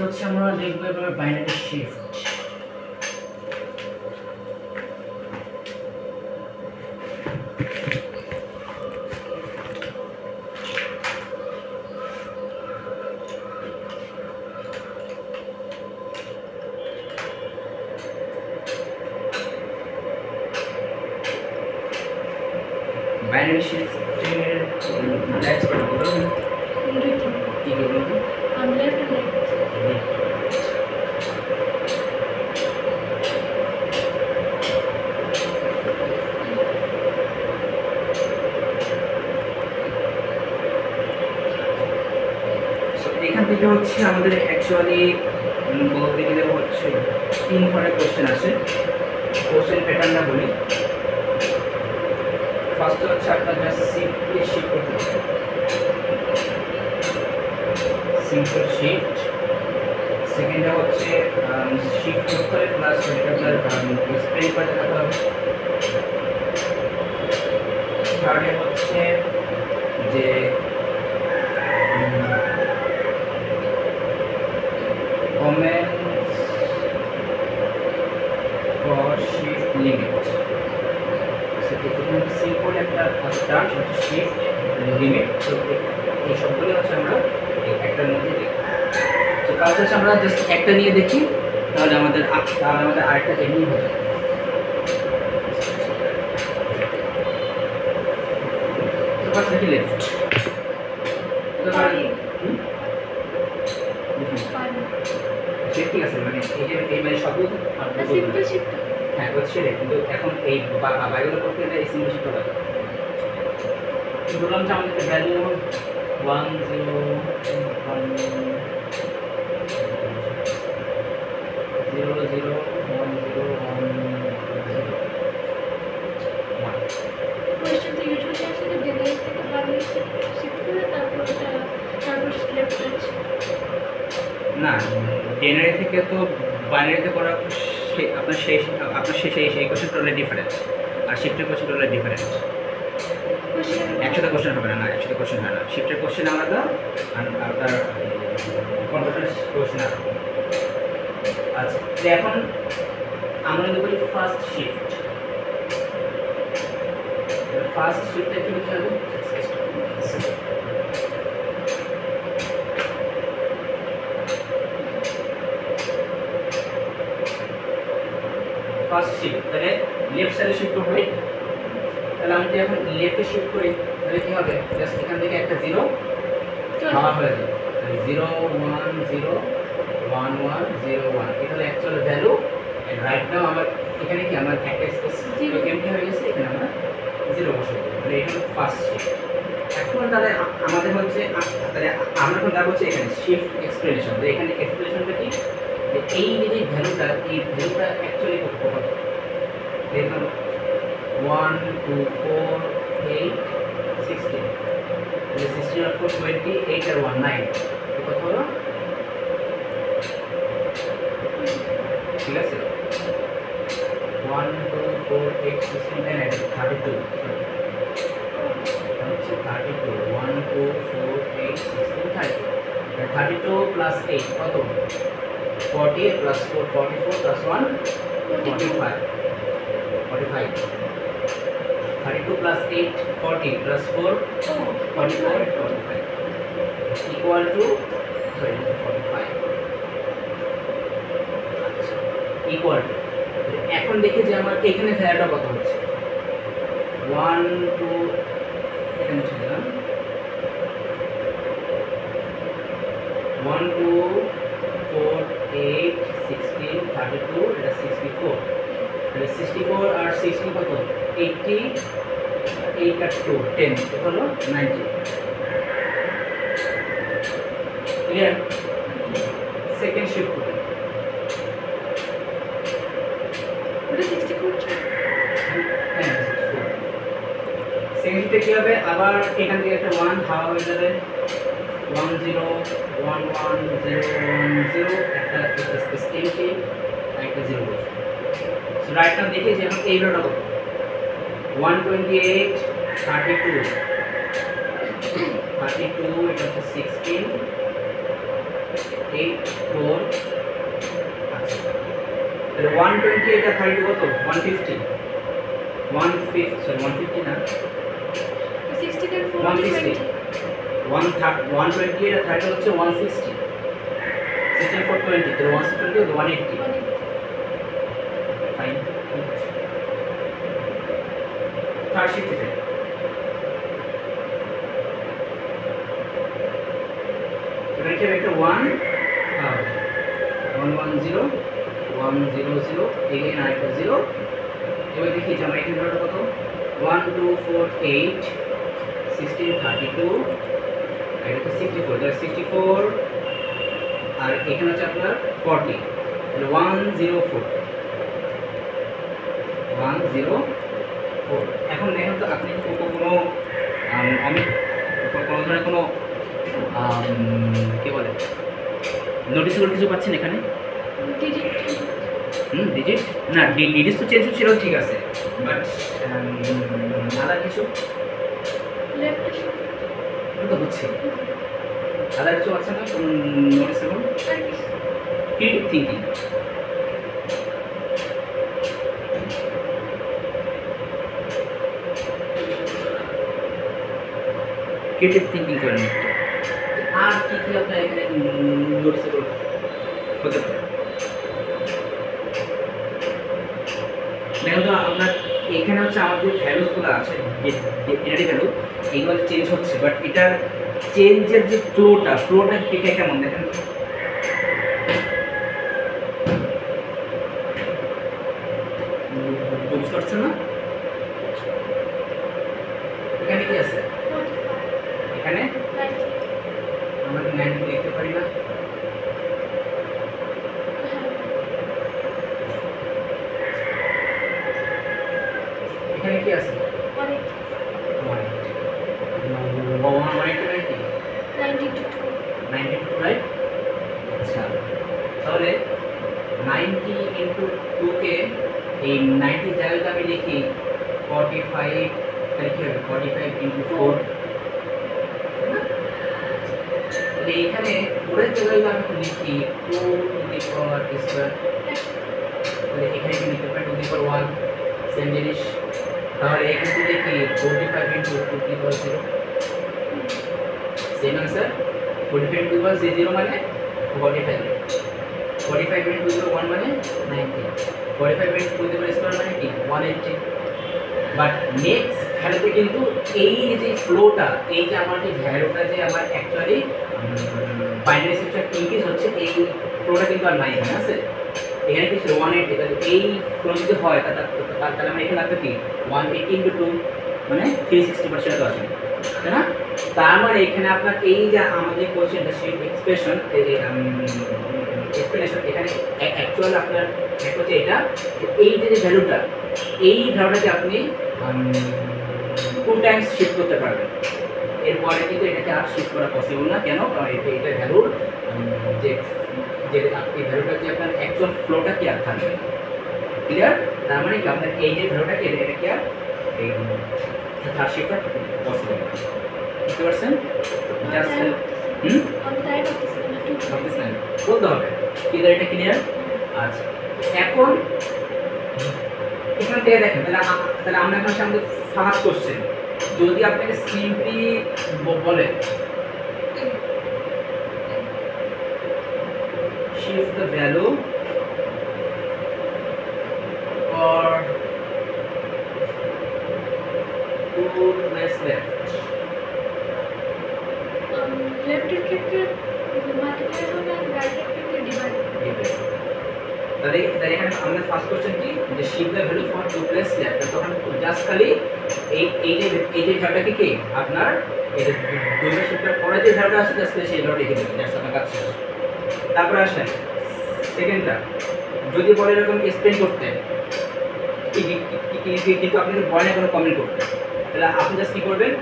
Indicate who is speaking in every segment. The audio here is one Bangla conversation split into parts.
Speaker 1: হচ্ছে আমরা দেখব এবার বাইনারি শিফট। বাইনারি শিফটের লেটস করব কি করব
Speaker 2: আমি লেফট
Speaker 1: এখান থেকে হচ্ছে আমাদের অ্যাকচুয়ালি বলতে গেলে হচ্ছে 3 ধরনের কোশ্চেন আছে। কোশ্চেন প্যাটার্নটা বলি। ফার্স্ট হচ্ছে আপনার জাস্ট সিম্পলি শিফট করতে হবে, সিম্পল শিফট। সেকেন্ডটা হচ্ছে শিফট করতে হবে প্লাস আপনার স্প্রে করে দেখাতে হবে। থার্ডে হচ্ছে যে comments for shift limit. So এখানে সিম্পল একটা টার্ম হচ্ছে শিফট লিমিট। তো এই সবগুলো হচ্ছে আমরা একটার মধ্যে দেখি। তো কাজ হচ্ছে আমরা জাস্ট একটা নিয়ে দেখি, তাহলে আমাদের আরেকটা এমনি হয়ে যাবে। তো ফার্স্ট দেখি লেফট। ঠিক আছে, মানে এই মানে সবগুলো
Speaker 2: সিম্পল শিফট
Speaker 1: হ্যাঁ হচ্ছে রে, কিন্তু এখন এই বাইগুলো করতে গেলে এই সিম্পল শিফট হবে। বললাম যে আমাদের ভ্যালু 1 0 1 0 0 1 0 1
Speaker 2: কোশ্চেন তো ইউজুয়ালি আসলে ডেলিভারি থেকে বাইনারি শিফট করে তারপর লেফট আছে
Speaker 1: না, জেনারেল থেকে তো বাইনারিতে করা আপনার সেই কোশ্চেন টোটালি ডিফারেন্ট, আর শিফটের কোশ্চেন টোটালি ডিফারেন্ট। একসাথে কোশ্চেন হবে না, একসাথে কোশ্চেন হয় না। শিফটের কোশ্চেন আলাদা আর আপনার কনভার্সনের কোশ্চেন আলাদা। আচ্ছা, এখন আমরা যদি বলি ফার্স্ট শিফট, ফার্স্ট শিফটে কি লিখতে হবে? ফার্স্ট শিফট তাহলে লেফট সাইডে শিফট করব। তাহলে আমি যদি এখন লেফটে শিফট করি তাহলে কি হবে? জাস্ট এখান থেকে একটা 0 হাওয়া হয়ে যাবে। 0 1 0 1 1 0 1 এটা হলো অ্যাকচুয়াল ভ্যালু। রাইট নাও আমার এখানে কি আমার একটা স্পেস এমটি হয়ে গেছে, এখানে আমরা 0 বসাবো। তাহলে এটা হলো ফার্স্ট শিফট। এখন তাহলে আমাদের হচ্ছে তাহলে আমরা এখন দেখব হচ্ছে এখানে শিফট এক্সপ্রেশন। তো এখানে এক্সপ্রেশনটা কি? এই যে ভ্যালুটা, এই ভ্যালুটা অ্যাকচুয়ালি কত হবে? দেখুন 1 2 4 8 16, তাহলে 16 আর 4 20, 8 আর 1 9, কত হলো? ঠিক আছে, 1 2 4 8 16 9 32 হচ্ছে 32 1 2 4 8 16 32 32 প্লাস 8 কত? 48 plus 4 44 plus 1 45 45 32 plus 8 40 plus 4 44 45 equal to 45 equal to। এখন দেখি যে আমার এখানে ভ্যালুটা কত হচ্ছে। 1 2 এখানে ছিল 1 2 4 8 16 32 এটা 64, তাহলে 64 আর 16 কত? 80 8 আর 2 10 কত হলো? 90। ক্লিয়ার? সেকেন্ড শিফট করুন।
Speaker 2: ওটা 64
Speaker 1: হ্যাঁ 64। সেকেন্ড শিফটে কি হবে? আবার এখান থেকে একটা 1 হাওয়া হয়ে যাবে। 1 0 1 1 0 1 0 একটা স্পেস এমটি একটা 0 বসে। সো রাইট নাও দেখি যে এখন এই ভ্যালুটা কত? 128 32 32 এটা হচ্ছে 16 8 4 আচ্ছা তাহলে 128 আর 32 কত 150 150 সরি 150 না
Speaker 2: 16 and 4
Speaker 1: 160 128 আর 30 হচ্ছে 160 16 4 20 তাহলে 160 180 ফাইন থার্ড শিফটে যাই এখানে কি একটা 1 110 100 এগেইন আরেকটা 0 এবার দেখি যে আমরা এখানে ধরো কত 1 2 4 8 16 32 আর এটা 64 তাহলে 64 আর এখানে হচ্ছে আপনার 40 তাহলে 104 এখন দেখেন তো আপনি কোনো আমি কোনো ধরনের কোনো কি বলে নোটিসেবল কিছু পাচ্ছেন এখানে ডিজিট না ডিজিট তো চেঞ্জ হচ্ছিল ঠিক আছে বাট আলাদা কিছু তো হচ্ছে আলাদা কিছু আছে না কোনো noticeable creative thinking creative thinking করেন আর কি কি আপনার এখানে নোটিসেবল হতে পারে দেখুন তো আপনার এখানে হচ্ছে আমাদের ভ্যালুসগুলো আছে এটারই ভ্যালু এইগুলো চেঞ্জ হচ্ছে বাট এটার চেঞ্জের যে ফ্লোটা এটা কেমন দেখেন বুঝতে পারছেন না এখানে কি আছে এখানে আমরা কি 90 লিখতে পারি না এখানে কি আছে 92 রাইট আচ্ছা তাহলে 90 ইনটু 2 কে এই 90 জায়গায় আমি লিখি 45 তাহলে কি হবে 45 ইনটু 4 তাহলে এখানে পরের জায়গায় আমি লিখি 2 টু দি পাওয়ার স্কয়ার তাহলে এখানে কি লিখতে পারি 2 টু দি পাওয়ার 1 সেম জিনিস তাহলে এখানে দেখি 45 into 2 to the power 0 same answer 45 to the power 0 মানে 45 45 ইনটু 0 1 মানে 90 45 ইনটু 2 দি পাওয়ার স্কয়ার মানে কি 180 বাট নেক্সট ভ্যালুতে কিন্তু এই যে ফ্লোটা এই যে আমার যে ভ্যালুটা যে আমার অ্যাকচুয়ালি বাইনারি সিস্টেম ইনক্রিজ হচ্ছে এই ফ্লোটা কিন্তু আর নাই এখানে আছে এখানে কি 180 তাহলে এই ফ্লো যদি হয় তাহলে আমরা এখানে লাগবে কি 180 ইনটু 2 মানে 360% তো আছে তাই না তার মানে এখানে আপনার এই যে আমাদের কোশ্চেনটা সেই এক্সপ্রেশন এক্সপ্লেনেশন এখানে অ্যাকচুয়াল আপনার হচ্ছে এটা এই যে ভ্যালুটাকে আপনি কোন টাইমস শিফট করতে পারবেন এরপরে কিন্তু এটাকে আর শিফট করা পসিবল না কেন কারণ এটা ভ্যালুর যে এই ভ্যালুটা যে আপনার অ্যাকচুয়াল ফ্লোটা কি আর থাকবে ক্লিয়ার তার মানে কি আপনার এই যে ভ্যালুটাকে এটা কি আর এই থার্ড শিফট পসিবল বুঝতে পারছেন জাস্ট বলতে হবে ক্লিয়ার এটা ক্লিয়ার আচ্ছা এখন এখান থেকে দেখেন তাহলে আমরা এখন সামনে ফার্স্ট কোশ্চেন যদি আপনাকে সিম্পলি বলে shift the value or to less left
Speaker 2: left এর ক্ষেত্রে মাল্টিপ্লাই হবে আর রাইট এর ক্ষেত্রে ডিভাইড
Speaker 1: তাহলে এখানে আমাদের ফার্স্ট কোশ্চেন কি যে shift the value for 2 plus left তখন জাস্ট খালি এই যে ভ্যালুটাকে কি আপনার এই যে দুটো শিফটের পরে যে ভ্যালুটা আছে জাস্ট সেই ভ্যালুটা লিখে দেবেন জাস্ট আপনার কাজ শেষ তারপর আসেন সেকেন্ডটা যদি বলে এরকম এক্সপ্লেইন করতে কিন্তু আপনি যদি বলেন কোনো কমেন্ট করতে তাহলে আপনি জাস্ট কী করবেন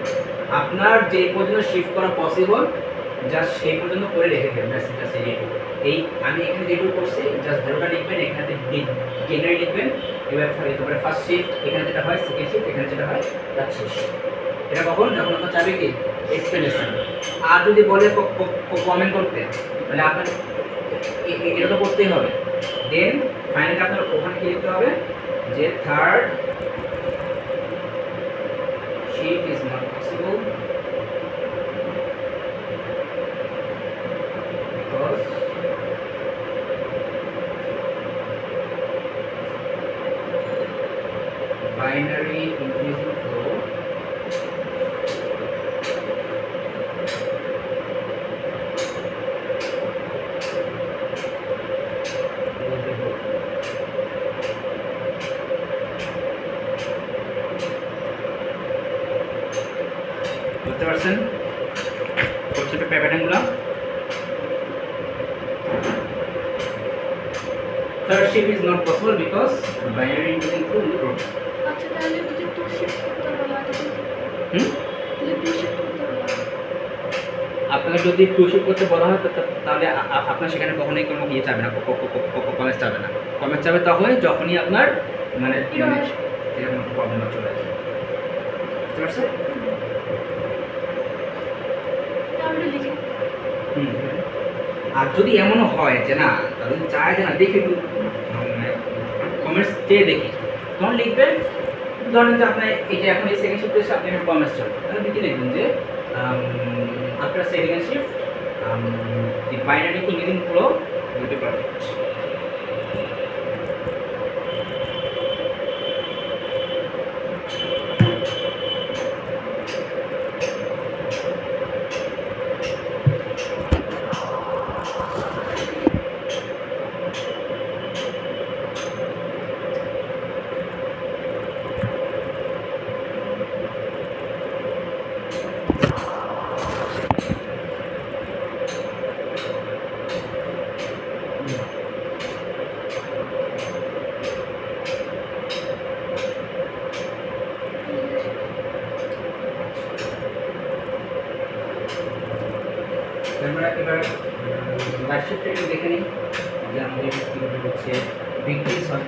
Speaker 1: আপনার যে পর্যন্ত শিফট করা পসিবল জাস্ট সেই পর্যন্ত করে রেখে দেবেন জাস্ট এই আমি এখানে যেটুকু করছি জাস্ট ভ্যালুটা লিখবেন এখানে জেনারেল লিখবেন এবার ফার্স্ট শিফট এখানে যেটা হয় সেকেন্ড শিফট এখানে যেটা হয় তার শেষ এটা কখন যখন আপনার চাবে কি এক্সপ্লেনেশন। আর যদি বলে কমেন্ট করতে, তাহলে আপনার এটা তো করতেই হবে। দেন ফাইনালি আপনার ওখানে কি লিখতে হবে যে third shift is not possible because binary increasing flow will be good. বুঝতে পারছেন ছোট প্যাটার্নগুলো? Third shift is not possible because binary increasing flow will be good.
Speaker 2: আচ্ছা তাহলে যদি টু শিফট করতে বলা তখন যদি টু শিফট করতে বলা
Speaker 1: আপনাকে যদি টু শিফট করতে বলা হয় তাহলে আপনার সেখানে কখনোই কোনো ইয়ে যাবে না, কমেন্ট যাবে না। কমেন্ট যাবে তখনই যখনই আপনার মানে এরকম প্রবলেম চলে আসে। বুঝতে পারছেন?
Speaker 2: তাহলে লিখে
Speaker 1: আর যদি এমনও হয় যে না তাহলে চায় যে না দেখি একটু কমেন্টস চেয়ে দেখি, তখন লিখবেন ধরেন যে আপনার এই যে এখন এই সেকেন্ড শিফটে এসে আপনি কমেন্টস চলবে, তাহলে লিখে দেখবেন যে after second shift the binary increasing flow will be perfect. আমরা এবার লাইভ শিফটটা একটু দেখে নিই যে আমাদের কীভাবে হচ্ছে ডিক্রিজ হয়।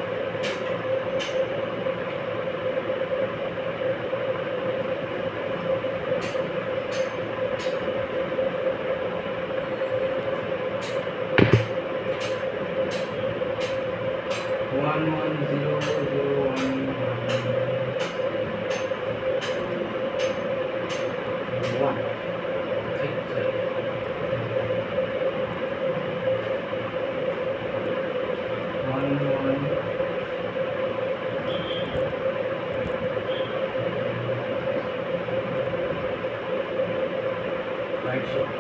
Speaker 1: One one zero zero one right shift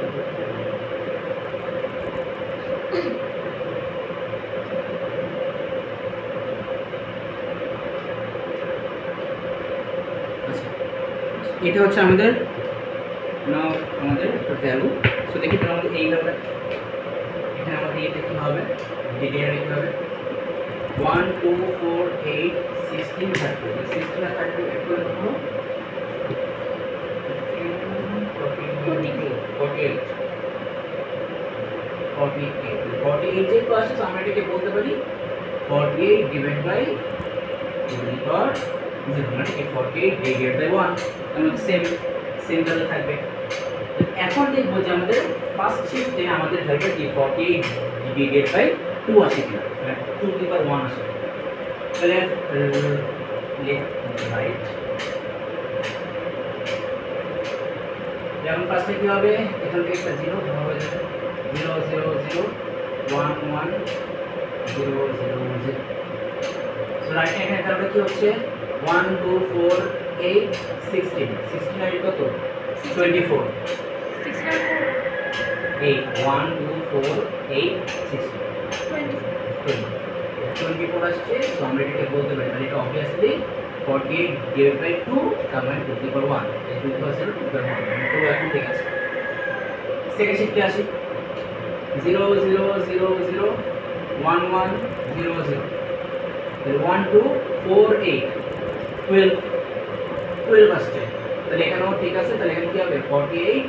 Speaker 1: এটা হচ্ছে আমাদের নাও আমাদের ভ্যালু। সো দেখি তাহলে আমাদের এইভাবে এখানে আমাদের এটা কি হবে, ডিডিআর কি হবে 1 2 4 8 16 30 16 আর 30 এর করে দেবো 48 যে ক্লাসে আমরা এটাকে বলতে পারি 48 ডিভাইড বাই 2 মানে 48 ডিভাইড বাই 1 আমাদের সেম ভ্যালু থাকবে। এখন দেখবো যে আমাদের ফার্স্ট শিফটে আমাদের ভ্যালুটা কি 48 ডিভাইড বাই 2 আসে কিনা, মানে 2 টু দি পাওয়ার 1 আসে। তাহলে লেফট রাইট যেমন ফার্স্টে কি হবে, এখান থেকে একটা 0 ধরা হয়ে যাবে 0 0 0 1 1 0 0 0। সো রাইট হ্যান্ড ভ্যালুটা কি হচ্ছে 1 2 4 8 16 16 আর কত 24 8 1 2 4 8 16 24 আসছে। সো আমরা এটাকে বলতে পারি মানে এটা অবভিয়াসলি 48 ডিভাইড বাই 2 তার মানে 2 টু দি পাওয়ার 1 এই 2 to the power 0 two the পাওয়ার 1 তো এখন ঠিক আছে। সেকেন্ড শিফটে আসি 0 0 0 0 1 1 0 0 তাহলে 1 2 4 8 12 12 আসছে। তাহলে এখানেও ঠিক আছে। তাহলে এখানে কি হবে 48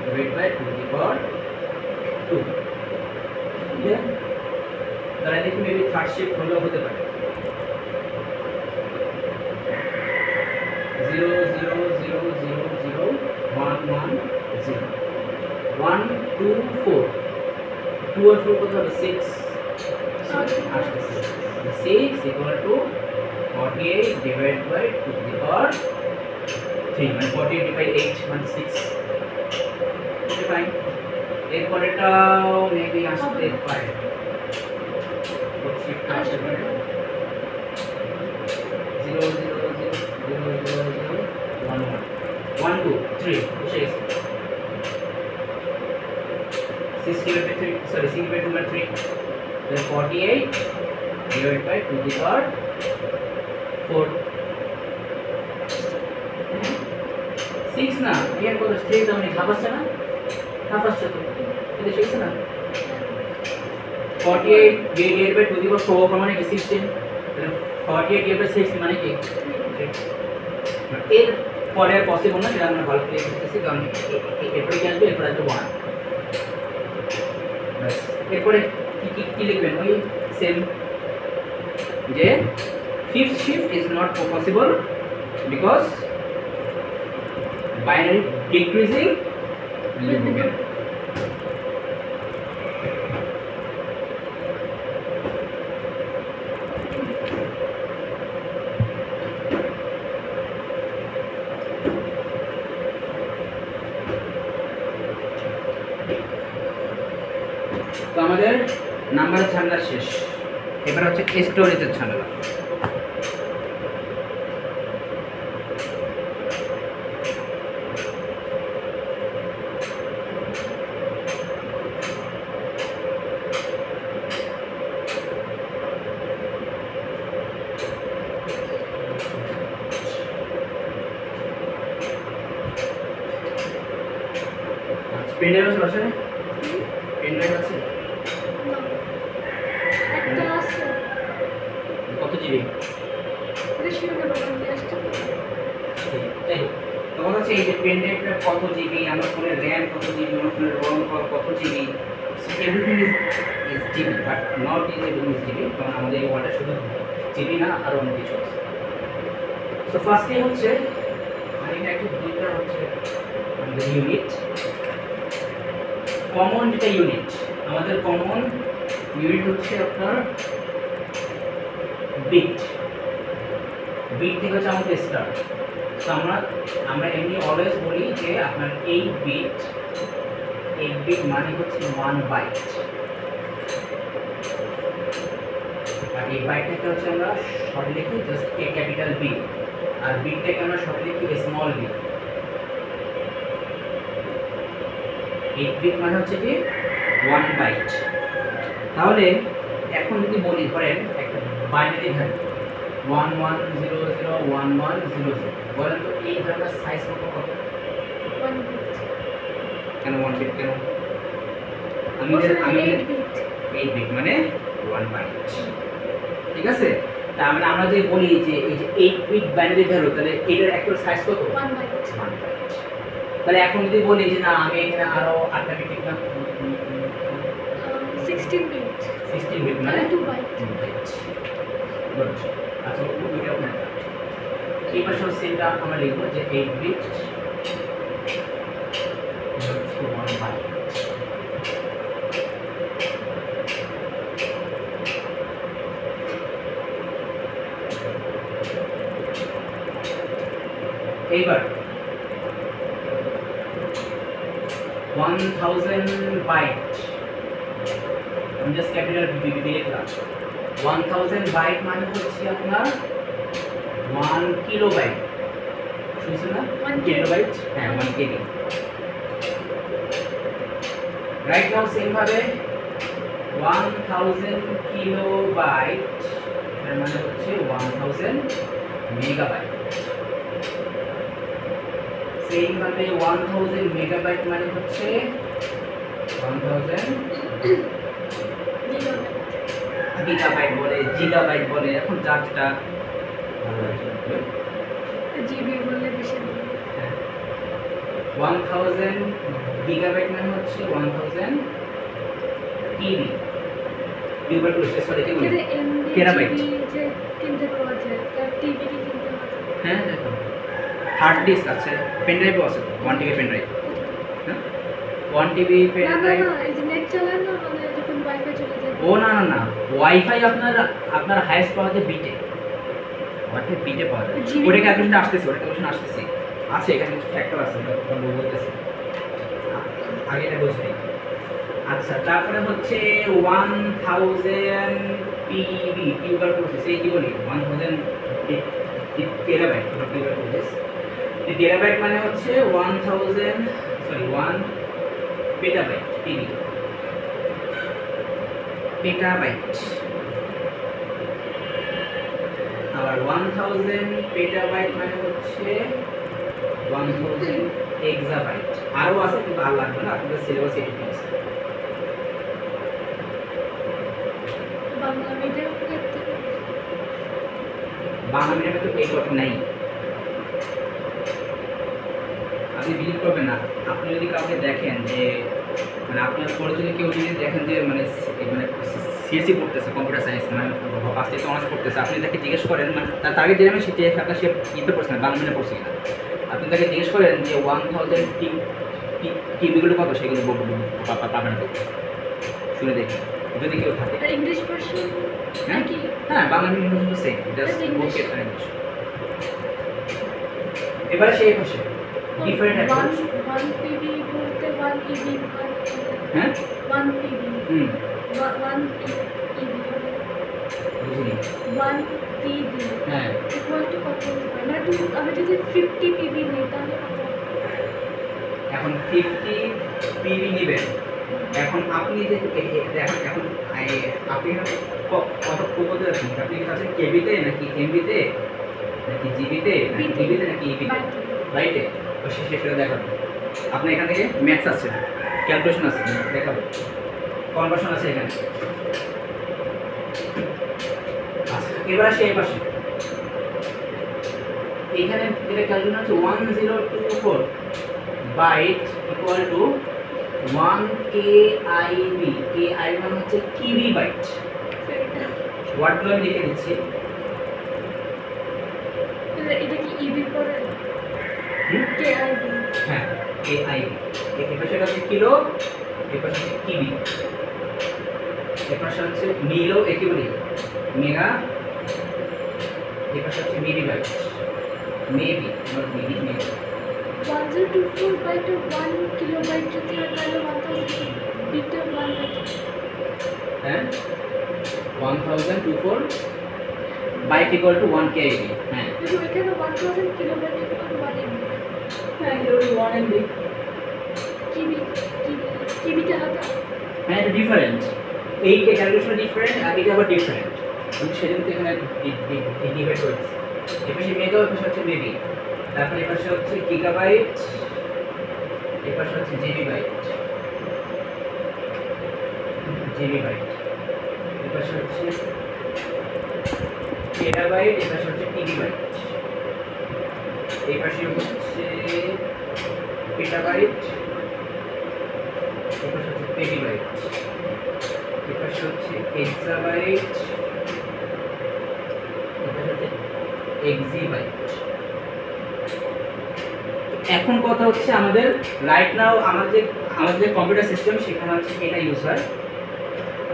Speaker 1: ডিভাইড বাই 2 টু দি পাওয়ার 2। তাহলে দেখি মেবি থার্ড শিফট হলেও হতে পারে 0 0 0 0 0 1 1 0 1 2 4 2 আর 4 কত হবে 6 আসতেছে 6 equal to 48 divided by 2 to the power 3 মানে 48 by 8 মানে 6 ওকে ফাইন এরপরেটাও মেবি আসতে পারে আসতে পারে 0 0 0 0 0 0 1 1 1 2 3 এসে গেছে 6 divided by 3 sorry 6 by 2 by 3 then 48 divided by 2 to the power 4 6 না এর কত 3 দাও নি হাফ আসছে না হাফ আসছে তো এটা শিখছ না 48 divided by 2 to the power 4 মানে কি 16 48 divided by 6 মানে কি এর পরে আর পসিবল না যেটা আমরা ভালো করে লিখতেছি কারণ এরপরে কি আসবে এরপরে আসবে 1 বাস এরপরে কি লিখবেন ওই সেম যে fifth shift is not possible because binary decreasing লিখবেন তো আমাদের নাম্বারের ঝামেলা শেষ এবার হচ্ছে স্টোরেজের ঝামেলা পেন ড্রাইভ আছে পেন ড্রাইভ আছে
Speaker 2: একটা আছে
Speaker 1: কত জিবি
Speaker 2: রেশিও না বাবা নিয়ে আসতে
Speaker 1: তাই তখন হচ্ছে এই যে পেন ড্রাইভটা কত জিবি আমার ফোনের র্যাম কত জিবি আমার ফোনের রম কত GB everything is GB but not is everything is GB কারণ আমাদের এই ওয়ার্ডটা শুধু জিবি না আরও অনেক কিছু আছে তো ফার্স্টে হচ্ছে এটা একটু দুইটা হচ্ছে আমাদের ইউনিট কমন যেটা ইউনিট আমাদের কমন ইউনিট হচ্ছে আপনার বিট বিট থেকে হচ্ছে আমাদের স্টার তো আমরা এমনি অলওয়েজ বলি যে আপনার 8 বিট মানে হচ্ছে 1 বাইট আর এই বাইটটাকে হচ্ছে আমরা শর্ট লিখি জাস্ট এ ক্যাপিটাল বি আর বিটটাকে আমরা শর্ট লিখি স্মল বি 8 বিট মানে হচ্ছে কি 1 বাইট তাহলে এখন যদি বলি ধরেন একটা বাইনারি ভ্যালু 11001100 বলেন তো এই ভ্যালুটার সাইজ কত
Speaker 2: 1 বিট
Speaker 1: কেন 1 বিট কেন আমি 8 বিট মানে 1 বাইট ঠিক আছে তাহলে আমরা যে বলি যে এই যে 8 বিট বাইনারি ভ্যালু তাহলে এটার অ্যাকচুয়াল সাইজ কত
Speaker 2: 1 বাইট
Speaker 1: তাহলে এখন যদি বলি যে না আমি এখানে আরো 8টা বিট লিখলাম
Speaker 2: 16 বিট
Speaker 1: 16 বিট মানে
Speaker 2: 2 বাইট
Speaker 1: গুড আচ্ছা ওইটা আপনার এই পাশে সেলটা আমরা লিখব যে 8 বিট হচ্ছে 1 বাইট এইবার 1000 বাইট আমি জাস্ট ক্যাপিটাল বি লিখলাম 1000 বাইট মানে হচ্ছে আপনার 1 কিলোবাইট শুনছেন না
Speaker 2: 1
Speaker 1: কিলোবাইট হ্যাঁ 1 কেবি রাইট নাও সেম ভাবে 1000 কিলোবাইট এর মানে হচ্ছে 1000 মেগাবাইট সেম ভাবে 1000 মেগাবাইট মানে হচ্ছে 1000 গিগাবাইট বলে জিগাবাইট বলে এখন যার যেটা ভালো লাগে
Speaker 2: জিবি বললে বেশি
Speaker 1: 1000 গিগাবাইট মানে হচ্ছে 1000 টিবি কিউবাইট বলছে সরি কি বলি টেরাবাইট
Speaker 2: যে কিনতে পাওয়া যায় তার টিভি কি কিনতে পাওয়া যায়
Speaker 1: হ্যাঁ দেখো হার্ড ডিস্ক আছে, পেন ড্রাইভও আছে, 1 টিবি পেন ড্রাইভ। হ্যাঁ 1 টিবি পেন
Speaker 2: না না
Speaker 1: ড্রাইভ।
Speaker 2: না, এই যে নেট চালায় না মানে যখন ওয়াইফাই চলে যায়।
Speaker 1: ও না না না, ওয়াইফাই আপনার হাইয়েস্ট পাওয়া যায় বিটে, ওয়াইফাই বিটে পাওয়া যায়।
Speaker 2: জিবি।
Speaker 1: ওটা ক্যালকুলেশন আসতেছে, ওটা ক্যালকুলেশন আসতেছে, আছে এখানে কিছু ফ্যাক্টর আছে, ওটা বলতেছে, আগে এটা বুঝতে। আচ্ছা তারপরে হচ্ছে 1000 পিবি কিউবার প্রসেস, এই কি বলি 1000 টেরাবাইট, ওটা কিউবার প্রসেস। টেরাবাইট মানে হচ্ছে 1 পেটাবাইট, পিবি পেটাবাইট। আবার 1000 পেটাবাইট মানে হচ্ছে 1000 এক্সাবাইট। আরও আছে কিন্তু আর লাগবে না, আপনাদের সিলেবাসে এটি আছে।
Speaker 2: বাংলা মিডিয়াম থেকে
Speaker 1: বাংলা মিডিয়ামে তো এই টপিক নাই, আপনি বিলিভ করবেন না। আপনি যদি কাউকে দেখেন যে মানে আপনার পরিচিত কেউ যদি দেখেন যে মানে সিএসসি পড়তেছে, কম্পিউটার সায়েন্স, মানে ফার্স্ট ইয়ার অনার্স পড়তেছে, আপনি তাকে জিজ্ঞেস করেন, মানে তার টার্গেট জেনে সেটি একটা সে ইতে পড়ছে না, বাংলা মিডিয়ামে পড়ছে কিনা, আপনি তাকে জিজ্ঞেস করেন যে 1000 টিবিগুলো কত, সেগুলো পাবেন না, শুনে দেখেন যদি কেউ থাকে।
Speaker 2: আর ইংলিশ ভার্সন
Speaker 1: হ্যাঁ
Speaker 2: নাকি?
Speaker 1: হ্যাঁ বাংলা মিডিয়াম কিন্তু সেম, জাস্ট
Speaker 2: English.
Speaker 1: ওকে ইংলিশ। এবারে সেই পাশে ডিফারেন্ট অ্যাপ্রোচ।
Speaker 2: 1 পিবি বলতে 1 ইবি,
Speaker 1: হ্যাঁ
Speaker 2: 1 পিবি, 1 ইবি,
Speaker 1: বুঝিনি।
Speaker 2: 1 পিবি
Speaker 1: হ্যাঁ
Speaker 2: ইকুয়াল টু কত হতে পারে? না আমি যদি 50 পিবি নিই তাহলে কত?
Speaker 1: এখন 50 পিবি নেবেন। এখন আপনি যে এখন আপনি কত কোথাতে আছেন, আপনি কি আছেন কেবিতে নাকি এমবিতে নাকি জিবিতে নাকি জিবিতে নাকি ইবিতে, রাইটে? তো সেটা দেখাবো। আপনার এখান থেকে ম্যাথস আছে, ক্যালকুলেশন আছে, দেখাবো, কনভার্সন আছে এখানে। আচ্ছা এবার আসি এই পাশে, এখানে যেটা ক্যালকুলেশন আছে 1024 byte equal to 1 KIB, KIB মানে হচ্ছে কিবি বাইট। ওয়ার্ডগুলো আমি লিখে দিচ্ছি।
Speaker 2: এটা কি ইবি পড়ে? কেআইবি।
Speaker 1: হ্যাঁ KIB, এই পাশে হচ্ছে কিলো, এই পাশে হচ্ছে কিবি, এই পাশে হচ্ছে মিলো, একে বলি মেগা, এই পাশে হচ্ছে milli byte, maybe not milli, maybe.
Speaker 2: 1024 byte 1 kilobyte যদি হয় তাহলে 1000 বিটে 1 বাইট।
Speaker 1: হ্যাঁ 1024 বাইট ইকুয়াল টু 1 KIB। হ্যাঁ
Speaker 2: কিন্তু এখানে 1000 কিলোবাইট ইকুয়াল টু 1 এমবি।
Speaker 1: হ্যাঁ ইকুয়াল টু 1 MB।
Speaker 2: কিবিতে হাতে।
Speaker 1: হ্যাঁ এটা ডিফারেন্ট, এই ক্যালকুলেশন ডিফারেন্ট আর এটা আবার ডিফারেন্ট, আমি সেজন্য তো এখানে ডিভাইড করেছি। এপাশে মেগা, এপাশে হচ্ছে মেবি, তারপরে এপাশে হচ্ছে গিগাবাইট, এপাশে হচ্ছে জিবি বাইট, এপাশে হচ্ছে টেরাবাইট, এপাশে হচ্ছে টিবি বাইট, এপাশে হচ্ছে পেটাবাইট, এপাশে হচ্ছে পেটিবাইট, এপাশে হচ্ছে এক্সাবাইট, এপাশে হচ্ছে এক্সিবাইট। এখন কথা হচ্ছে আমাদের রাইট নাও আমাদের যে কম্পিউটার সিস্টেম সেখানে হচ্ছে এটা ইউজ হয়,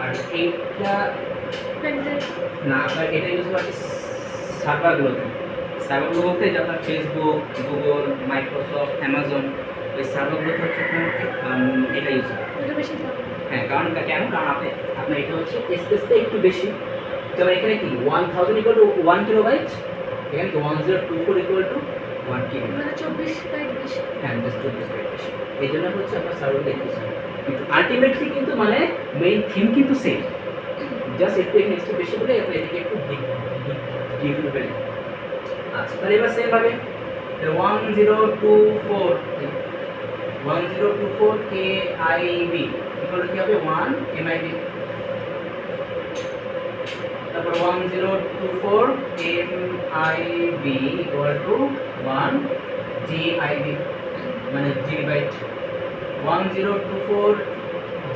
Speaker 1: আর এইটা না আপনার এটা ইউজ হয় সার্ভারগুলোতে। সার্ভারগুলো বলতে যে আপনার ফেসবুক, গুগল, মাইক্রোসফট, অ্যামাজন, ওই সার্ভারগুলোতে হচ্ছে আপনার এটা ইউজ হয়।
Speaker 2: ওটা বেশি দাম।
Speaker 1: হ্যাঁ কারণ কারণ আপনার এটা হচ্ছে স্পেসটা একটু বেশি, যেমন এখানে কি 1000 ইকুয়াল টু 1 কিলোবাইট, এখানে কি 1024 ইকুয়াল টু 1 কিলো,
Speaker 2: মানে 24 বাইট বেশি।
Speaker 1: হ্যাঁ জাস্ট 24 বাইট বেশি। এই জন্য হচ্ছে আপনার সার্ভার দেখতেছেন, কিন্তু আলটিমেটলি কিন্তু মানে মেইন থিম কিন্তু সেম, জাস্ট একটু এখানে একটু বেশি বলে আপনি এটাকে একটু ডিফারেন্ট করে। আচ্ছা তাহলে এবার সেম ভাবে 1024 KIB ইকুয়াল কি হবে 1 MIB, তারপর 1024 MIB ইকুয়াল টু 1 GIB মানে জিবি বাইট, 1024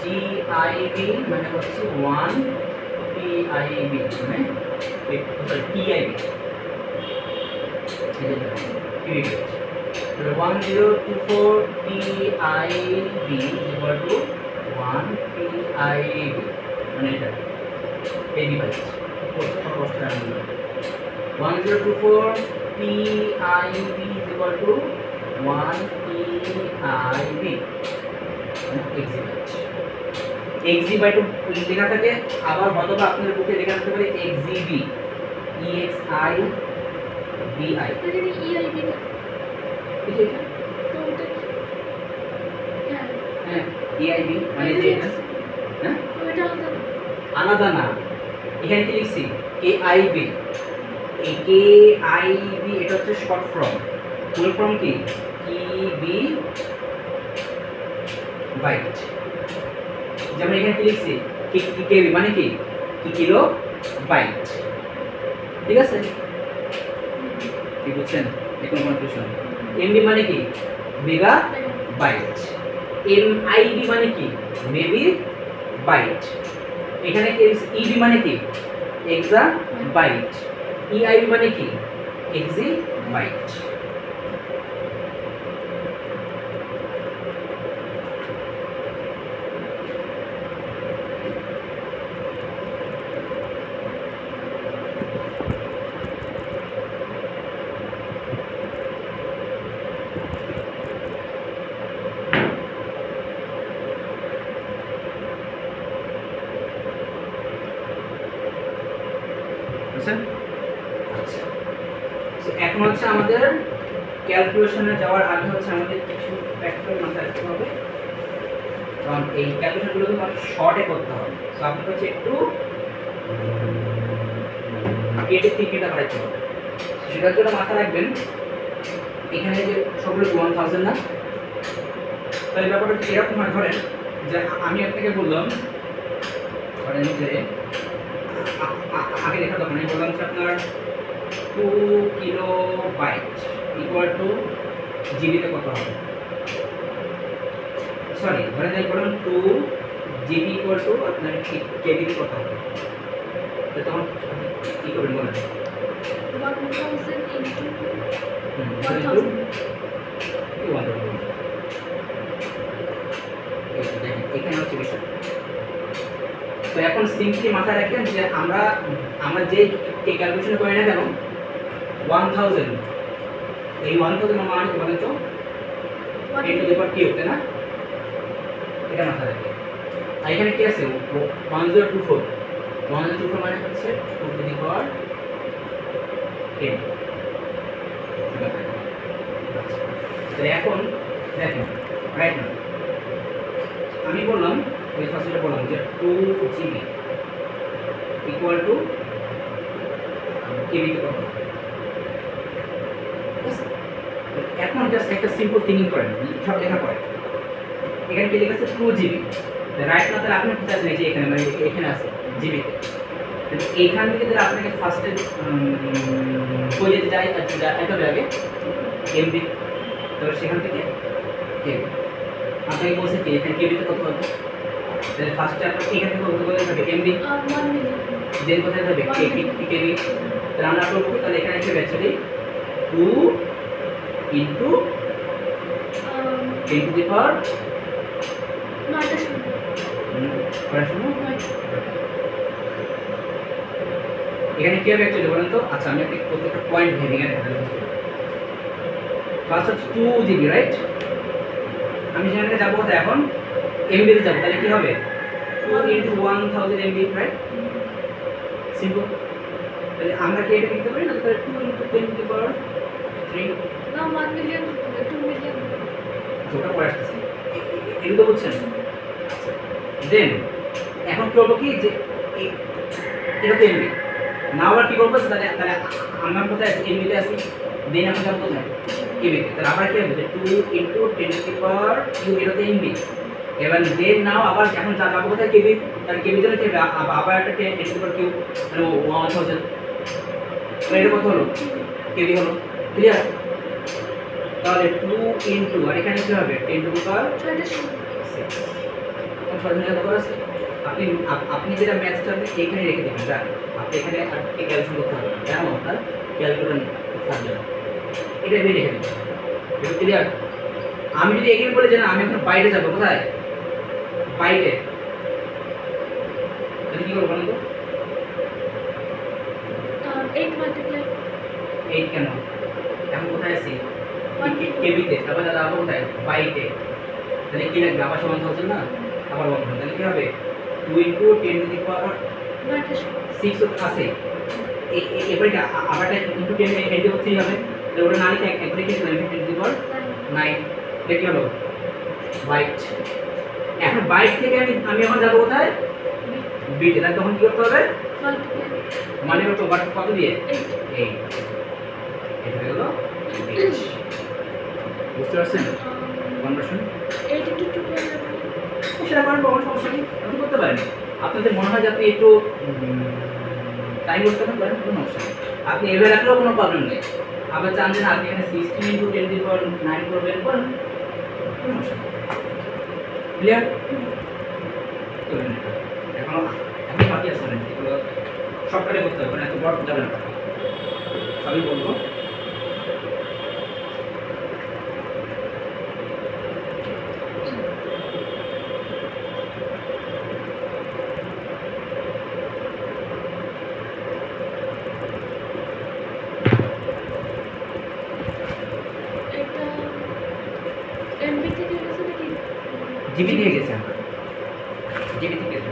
Speaker 1: GIB মানে হচ্ছে 1 PIB মানে PIB, 1024 PIB equal to 1 PIB মানে এটা AB বাইট কষ্ট না 1024 PIB equal to 1 PIB XZ byte লেখা থাকে আবার অথবা আপনার বুকে লেখা থাকতে পারে XZB EXI BI
Speaker 2: এখানে EIB না
Speaker 1: ঠিক আছে
Speaker 2: তো ওটা কি? হ্যাঁ
Speaker 1: হ্যাঁ EIB মানে যে হ্যাঁ
Speaker 2: ওটা আলাদা
Speaker 1: আলাদা না এখানে কি লিখছি KIB এই KIB এটা হচ্ছে শর্ট ফর্ম ফুল ফর্ম কি KB বাইট যেমন এখানে কি লিখছি KB মানে কি কিলো বাইট ঠিক আছে কি বুঝছেন এখন কনফিউশন MB মানে কি মেগা বাইট MIB মানে কি মেবি বাইট এখানে EB মানে কি এক্সা বাইট EIB মানে কি এক্সি বাইট বুঝছেন আচ্ছা সো এখন হচ্ছে আমাদের ক্যালকুলেশনে যাওয়ার আগে হচ্ছে আমাদের কিছু ফ্যাক্টর মাথায় রাখতে হবে কারণ এই ক্যালকুলেশনগুলো কিন্তু অনেক শর্টে করতে হবে সো আপনাকে হচ্ছে একটু কেটে থিঙ্কিংটা বাড়াইতে হবে সেটার জন্য মাথায় রাখবেন এখানে যে সবগুলো 1000 না তাহলে ব্যাপারটা এরকম হয় ধরেন যে আমি আপনাকে বললাম ধরেন যে আগে লেখা তখন আমি বললাম যে আপনার 2 কিলো বাইট ইকুয়াল টু জিবিতে কত হবে সরি ধরেন আমি বললাম 2 জিবি ইকুয়াল টু আপনার কেবিতে কত হবে তো তখন কি করবেন বলেন
Speaker 2: 1000
Speaker 1: এখানে হচ্ছে বিষয় তো এখন সিম্পলি মাথায় রাখেন যে আমরা যে ক্যালকুলেশন করি না কেন 1000 এই 1000 মানে কি বলেন তো 10 টু দি পাওয়ার কিউব তাই না এটা মাথায় রাখেন আর এখানে কি আছে 1024 1024 মানে হচ্ছে 2 টু দি পাওয়ার 10 তো এখন দেখেন রাইট না আমি বললাম ওই ফার্স্টে বললাম যে 2 জিবি ইকুয়াল টু কেবি কত এখন জাস্ট একটা সিম্পল থিঙ্কিং করেন সব লেখা পড়ে এখানে কি লেখা আছে 2 জিবি রাইট না তাহলে আপনি কি চাচ্ছেন যে এখানে মানে এখানে আছে জিবি এইখান থেকে তাহলে আপনাকে ফার্স্টে কই যেতে যাই এটা লাগে এমবি তবে সেখান থেকে কেবি আপনাকে বলছে কি এখানে কেবিতে কত হবে তাহলে ফার্স্টে আপনাকে এখানে থেকে কত করে হবে এমবি
Speaker 2: 1 মিলিয়ন
Speaker 1: দেন কোথায় হবে কেবি তাহলে আমরা করব তাহলে এখানে একটা ব্যাটারি 2 ইনটু 10 টু দি পাওয়ার
Speaker 2: 9টা শূন্য
Speaker 1: এখানে কি হবে অ্যাকচুয়ালি বলেন তো আচ্ছা আমি আপনাকে প্রত্যেকটা পয়েন্ট ভেঙে দেখাবো ফার্স্ট হচ্ছে 2 জিবি রাইট আমি সেখানে যাবো এখন এমবি তে যাব তাহলে কি হবে 2 ইনটু 1000 এমবি রাইট সিম্পল তাহলে আমরা কি এটা লিখতে পারি না তাহলে 2 ইনটু 10 টু দি পাওয়ার 3
Speaker 2: না 1 মিলিয়ন 2 মিলিয়ন
Speaker 1: যেটা পড়ে আসছে এগুলো বুঝছেন দেন এখন কি করবো কি যে এটা তো এমবি না আবার কি করবো তাহলে আমরা কোথায় আছি এমবিতে আছি দেন আমরা যাবো কোথায় কেবিতে তাহলে আবার কি হবে 2 into 10 two the power cube এটা তো এমবি এবার দেন নাও আবার যখন যাবো কোথায় কেবি তাহলে কেবি জন্য কি আবার একটা 10 টু দি পাওয়ার কিউব মানে 1000 মানে এটা কত হলো কেবি হলো ক্লিয়ার তাহলে 2 ইনটু আর এখানে কি হবে 10 টু দি পাওয়ার
Speaker 2: 6টা শূন্য
Speaker 1: আপনি আপনি যেটা ম্যাথটা এখানে রেখে দেবেন যা আপনি এখানে আর ক্যালকুলেশন করতে হবে না জানো আপনার ক্যালকুলেটর থাকবে না এটা আমি রেখে দেবেন এটা ক্লিয়ার? আমি যদি এগেইন বলে যে না আমি এখন বাইরে যাবো, কোথায়? বাইরে, তাহলে কি করবো বলুন তো?
Speaker 2: 8 মাল্টিপ্লাই
Speaker 1: 8 কেন? এখন কোথায় আছি? কেবিতে, তারপর দাদা আবার কোথায়? বাইরে। তাহলে কি লাগবে? আবার সমান হচ্ছে না? আবার 1 তাহলে কি হবে? 2 ইনটু 10 টু দি পাওয়ার 6 আছে। এবারে আবার ইনটু 10 এর উপর 3 হবে। তাহলে ওটা না লিখে একবারে কি করবে? 10 টু দি পাওয়ার 9। এটা কি হলো? বাইট। এখন বাইট থেকে আমি এখন যাবো কোথায়? বিটে। তাহলে তখন কি করতে হবে?
Speaker 2: মাল্টিপ্লাই
Speaker 1: মানে কত দিয়ে?
Speaker 2: 8
Speaker 1: 8। এটা হয়ে গেল 8। বুঝতে পারছেন কনভার্সন?
Speaker 2: 8 into 2 করে
Speaker 1: সেটা করার কোনো সমস্যা নেই, আপনি করতে পারেন। আপনাদের মনে হয় যে আপনি একটু টাইম ওয়েস্ট করতে পারেন, কোনো সমস্যা নেই। আপনি এভাবে রাখলেও কোনো প্রবলেম নেই। আবার চান যে না আপনি এখানে 16 ইন্টু 10 দি পাওয়ার 9 করবেন, করেন, কোনো সমস্যা নেই। ক্লিয়ার? চলুন এখন এখন বাকি আছে না, এগুলো শর্টকাটে করতে হবে, এত বড় যাবে না। আমি বলবো
Speaker 2: এটা এমবি থেকে গেছে নাকি
Speaker 1: জিবি থেকে গেছে, আমরা জিবি থেকে গেছে।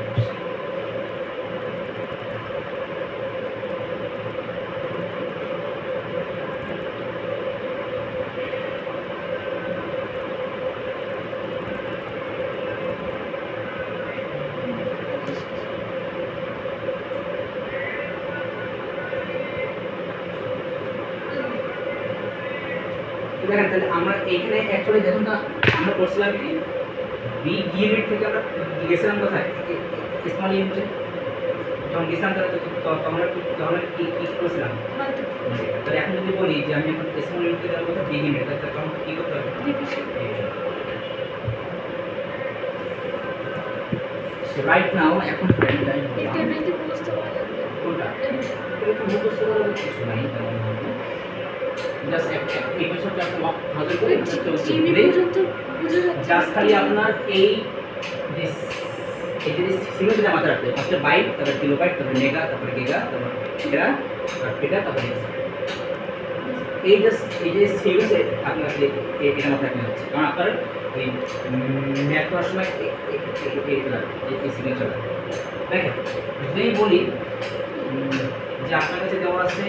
Speaker 1: দেখেন তাহলে আমরা এইখানে অ্যাকচুয়ালি দেখুন না, আমরা করছিলাম কি বিগ ইউনিট থেকে আমরা গেছিলাম কোথায়? স্মল ইউনিটে। যখন গেছিলাম তখন কি করছিলাম?
Speaker 2: মাল্টিপ্লাই
Speaker 1: তাহলে এখন যদি বলি যে আমি এখন স্মল ইউনিট থেকে যাবো কোথায়? বিগ ইউনিট, তাহলে তখন কি করতে হবে?
Speaker 2: ডিভিশন
Speaker 1: সো রাইট নাও এখন টাইম
Speaker 2: এটা এমনিতে বুঝতে পারলাম
Speaker 1: কোনটা? এটা তো মুখস্থ করার কিছু নাই, জাস্ট এক এপিসোড আপনি হাজার করে
Speaker 2: জিবি পর্যন্ত বুঝে যাচ্ছে
Speaker 1: জাস্ট খালি আপনার এই এই যে সিগন্যালটা মাথায় রাখতে হবে। ফার্স্টে বাইট, তারপরে কিলোবাইট, তারপরে মেগা, তারপরে গিগা, তারপর টেরা, তারপর পেটা, তারপরে এই যে সিগন্যাল আপনি আসলে এটা মাথায় রাখতে হচ্ছে, কারণ আপনার এই ম্যাথ করার সময় এই সিগন্যালটা দেখেন। যদি বলি যে আপনার কাছে দেওয়া আছে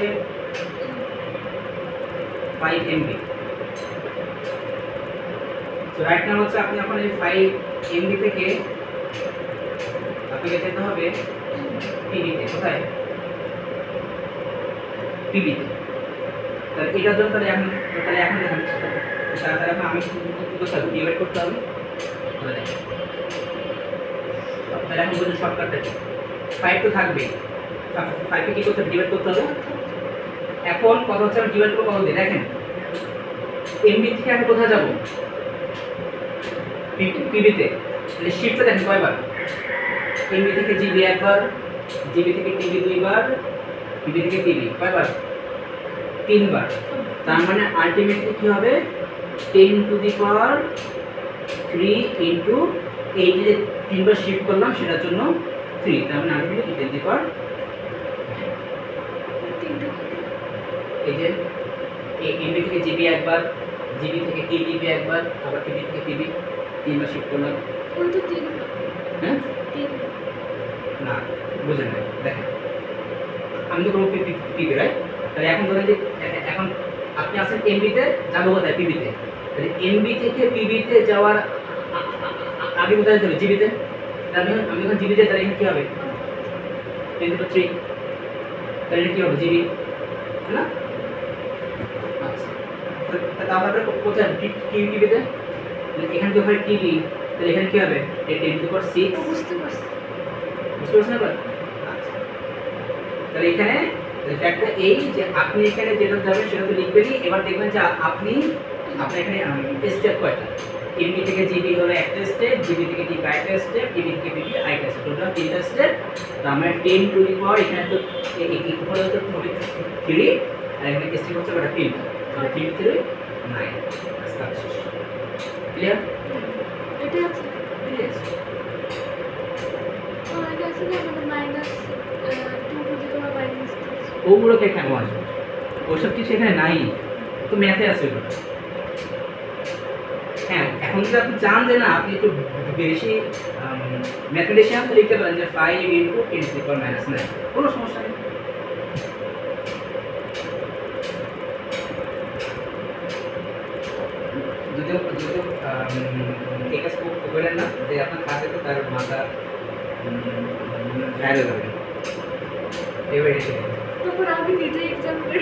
Speaker 1: 5 MB, তো রাইট নাও হচ্ছে আপনি এখন এই 5 MB থেকে আপনাকে যেতে হবে টিভিতে। কোথায়? টিভিতে। তাহলে এটার জন্য তাহলে এখন দেখেন তাহলে এখন আমি কি করতে হবে? ডিভাইড করতে হবে। তাহলে এখন বলুন শর্টকাটটা কি? 5 তো থাকবেই, 5 কে কি করতে হবে? ডিভাইড করতে হবে। এখন কত হচ্ছে আমি ডিভাইড করবো কত দিয়ে? দেখেন এমবি থেকে আমি কোথায় যাব? টিভিতে। তাহলে শিফটটা দেখেন কয়বার? এমবি থেকে জিবি একবার, জিবি থেকে টিভি দুইবার, টিভি থেকে টিভি কয়বার? 3 বার। তার মানে আলটিমেটলি কি হবে? 10 টু দি পাওয়ার 3 ইনটু এই যে 3 বার শিফট করলাম সেটার জন্য 3, তার মানে আলটিমেটলি 10 টু দি পাওয়ার এই যে এমবি থেকে জিবি একবার, জিবি থেকে টিভি একবার, আবার টিভি থেকে টিভি 3 বার শিফট করলাম।
Speaker 2: ওই তো 3
Speaker 1: হ্যাঁ
Speaker 2: 3
Speaker 1: না বুঝেন না, দেখেন আমি তো কোনো টিভি রাইট। তাহলে এখন ধরেন যে এখন আপনি আসেন এমবিতে, যাবো কোথায়? টিভিতে। তাহলে এমবি থেকে টিভিতে যাওয়ার আগে কোথায় যেতে হবে? জিবিতে। তাহলে আমি যখন জিবিতে, তাহলে এখানে কী হবে? 10 to 3, তাহলে এটা কী হবে? জিবি, তাই না? আচ্ছা তাহলে আমরা কোথায়? টিভিতে। এখানে তো হয় টিভি, তাহলে এখানে কী হবে? 10 to 6।
Speaker 2: বুঝতে পারছি
Speaker 1: বুঝতে পারছেন এবার? তাহলে এখানে ফ্যাক্টটা এই যে আপনি এখানে যেটা যাবেন সেটা তো লিখবেনই। এবার দেখবেন যে আপনার এখানে স্টেপ কয়টা? এমবি থেকে জিবি হলো একটা স্টেপ, জিবি থেকে টিভি আরেকটা স্টেপ, টিভি থেকে বিবি আরেকটা স্টেপ, টোটাল 3টা স্টেপ। তো আমরা 10 টু দি পাওয়ার এখানে তো উপরে হচ্ছে 3 আর এখানে স্টেপ হচ্ছে কয়টা? 3টা। তাহলে 3 3 9 আজকে শেষ ক্লিয়ার
Speaker 2: এটা আছে ও এটা আছে না মানে minus 2 to the power minus 3
Speaker 1: ওগুলোকে কেন আসবে ওইসব কিছু এখানে নাই তো ম্যাথে আছে ওগুলো হ্যাঁ এখন যদি আপনি চান যে না আপনি একটু বেশি ম্যাথমেটিশিয়ান তো লিখতে পারেন যে 5 into 10 two the power minus 9 কোনো সমস্যা নেই যদিও এই কাজ করেন না যে আপনার খাতে তো তার মাথা ভ্যালু হবে এবার এসে
Speaker 2: তখন আমি নিজে এক্সাম করে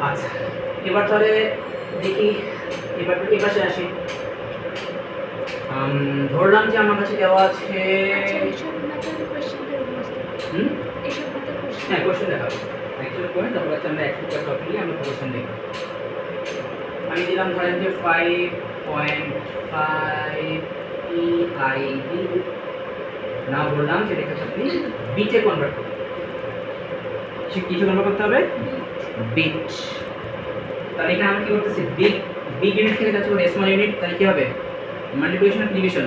Speaker 1: আচ্ছা এবার তাহলে দেখি এবার আসি ধরলাম যে আমার কাছে দেওয়া আছে
Speaker 2: আচ্ছা এইসব ম্যাথের কোশ্চেন করে বসতে
Speaker 1: হুম
Speaker 2: এইসব ম্যাথের কোশ্চেন
Speaker 1: হ্যাঁ কোশ্চেন দেখাবো অ্যাকচুয়ালি পয়েন্ট তারপর হচ্ছে আমরা অ্যাকচুয়ালি টপিক নিয়ে আমরা কোশ্চেন দেখব আমি দিলাম ধরেন যে 5.5 EIB না বললাম সেটাকে আপনি বিটে কনভার্ট করুন সে কিছু কনভার্ট করতে হবে বিট তাহলে এখানে আমরা কি করতেছি বিগ ইউনিট থেকে যাচ্ছে স্মল ইউনিট তাহলে কি হবে মাল্টিপ্লিকেশন আর division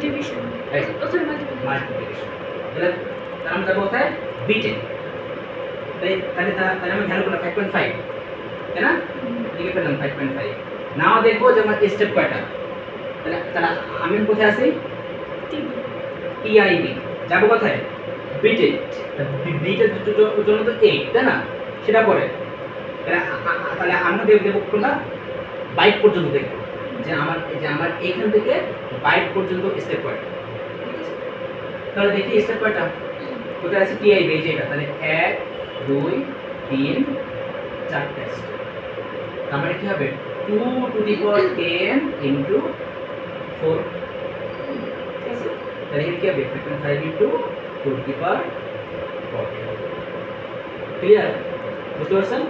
Speaker 2: division
Speaker 1: Right.
Speaker 2: Sorry multiplication
Speaker 1: multiplication তাহলে আমরা যাবো কোথায় বিটে তাহলে আমি ভ্যালু করলাম 5.5 তাই না লিখে ফেললাম 5.5 নাও দেখবো যে আমার স্টেপ কয়টা তাহলে আমি কোথায় আছি EIB যাবো কোথায় বিটে বিটের জন্য তো 8 তাই না সেটা পরে তাহলে আমরা দেবো কোনটা বাইট পর্যন্ত দেখবো যে আমার এখান থেকে বাইট পর্যন্ত স্টেপ কয়টা তাহলে দেখি স্টেপ কয়টা কোথায় আছে TIB এই যে এটা তাহলে 1 2 3 4টা স্টেপ তার মানে কি হবে 2 টু দি পাওয়ার 10 ইনটু 4 ঠিক আছে তাহলে কি হবে 5 into 2 to the power 4 clear বুঝতে পারছেন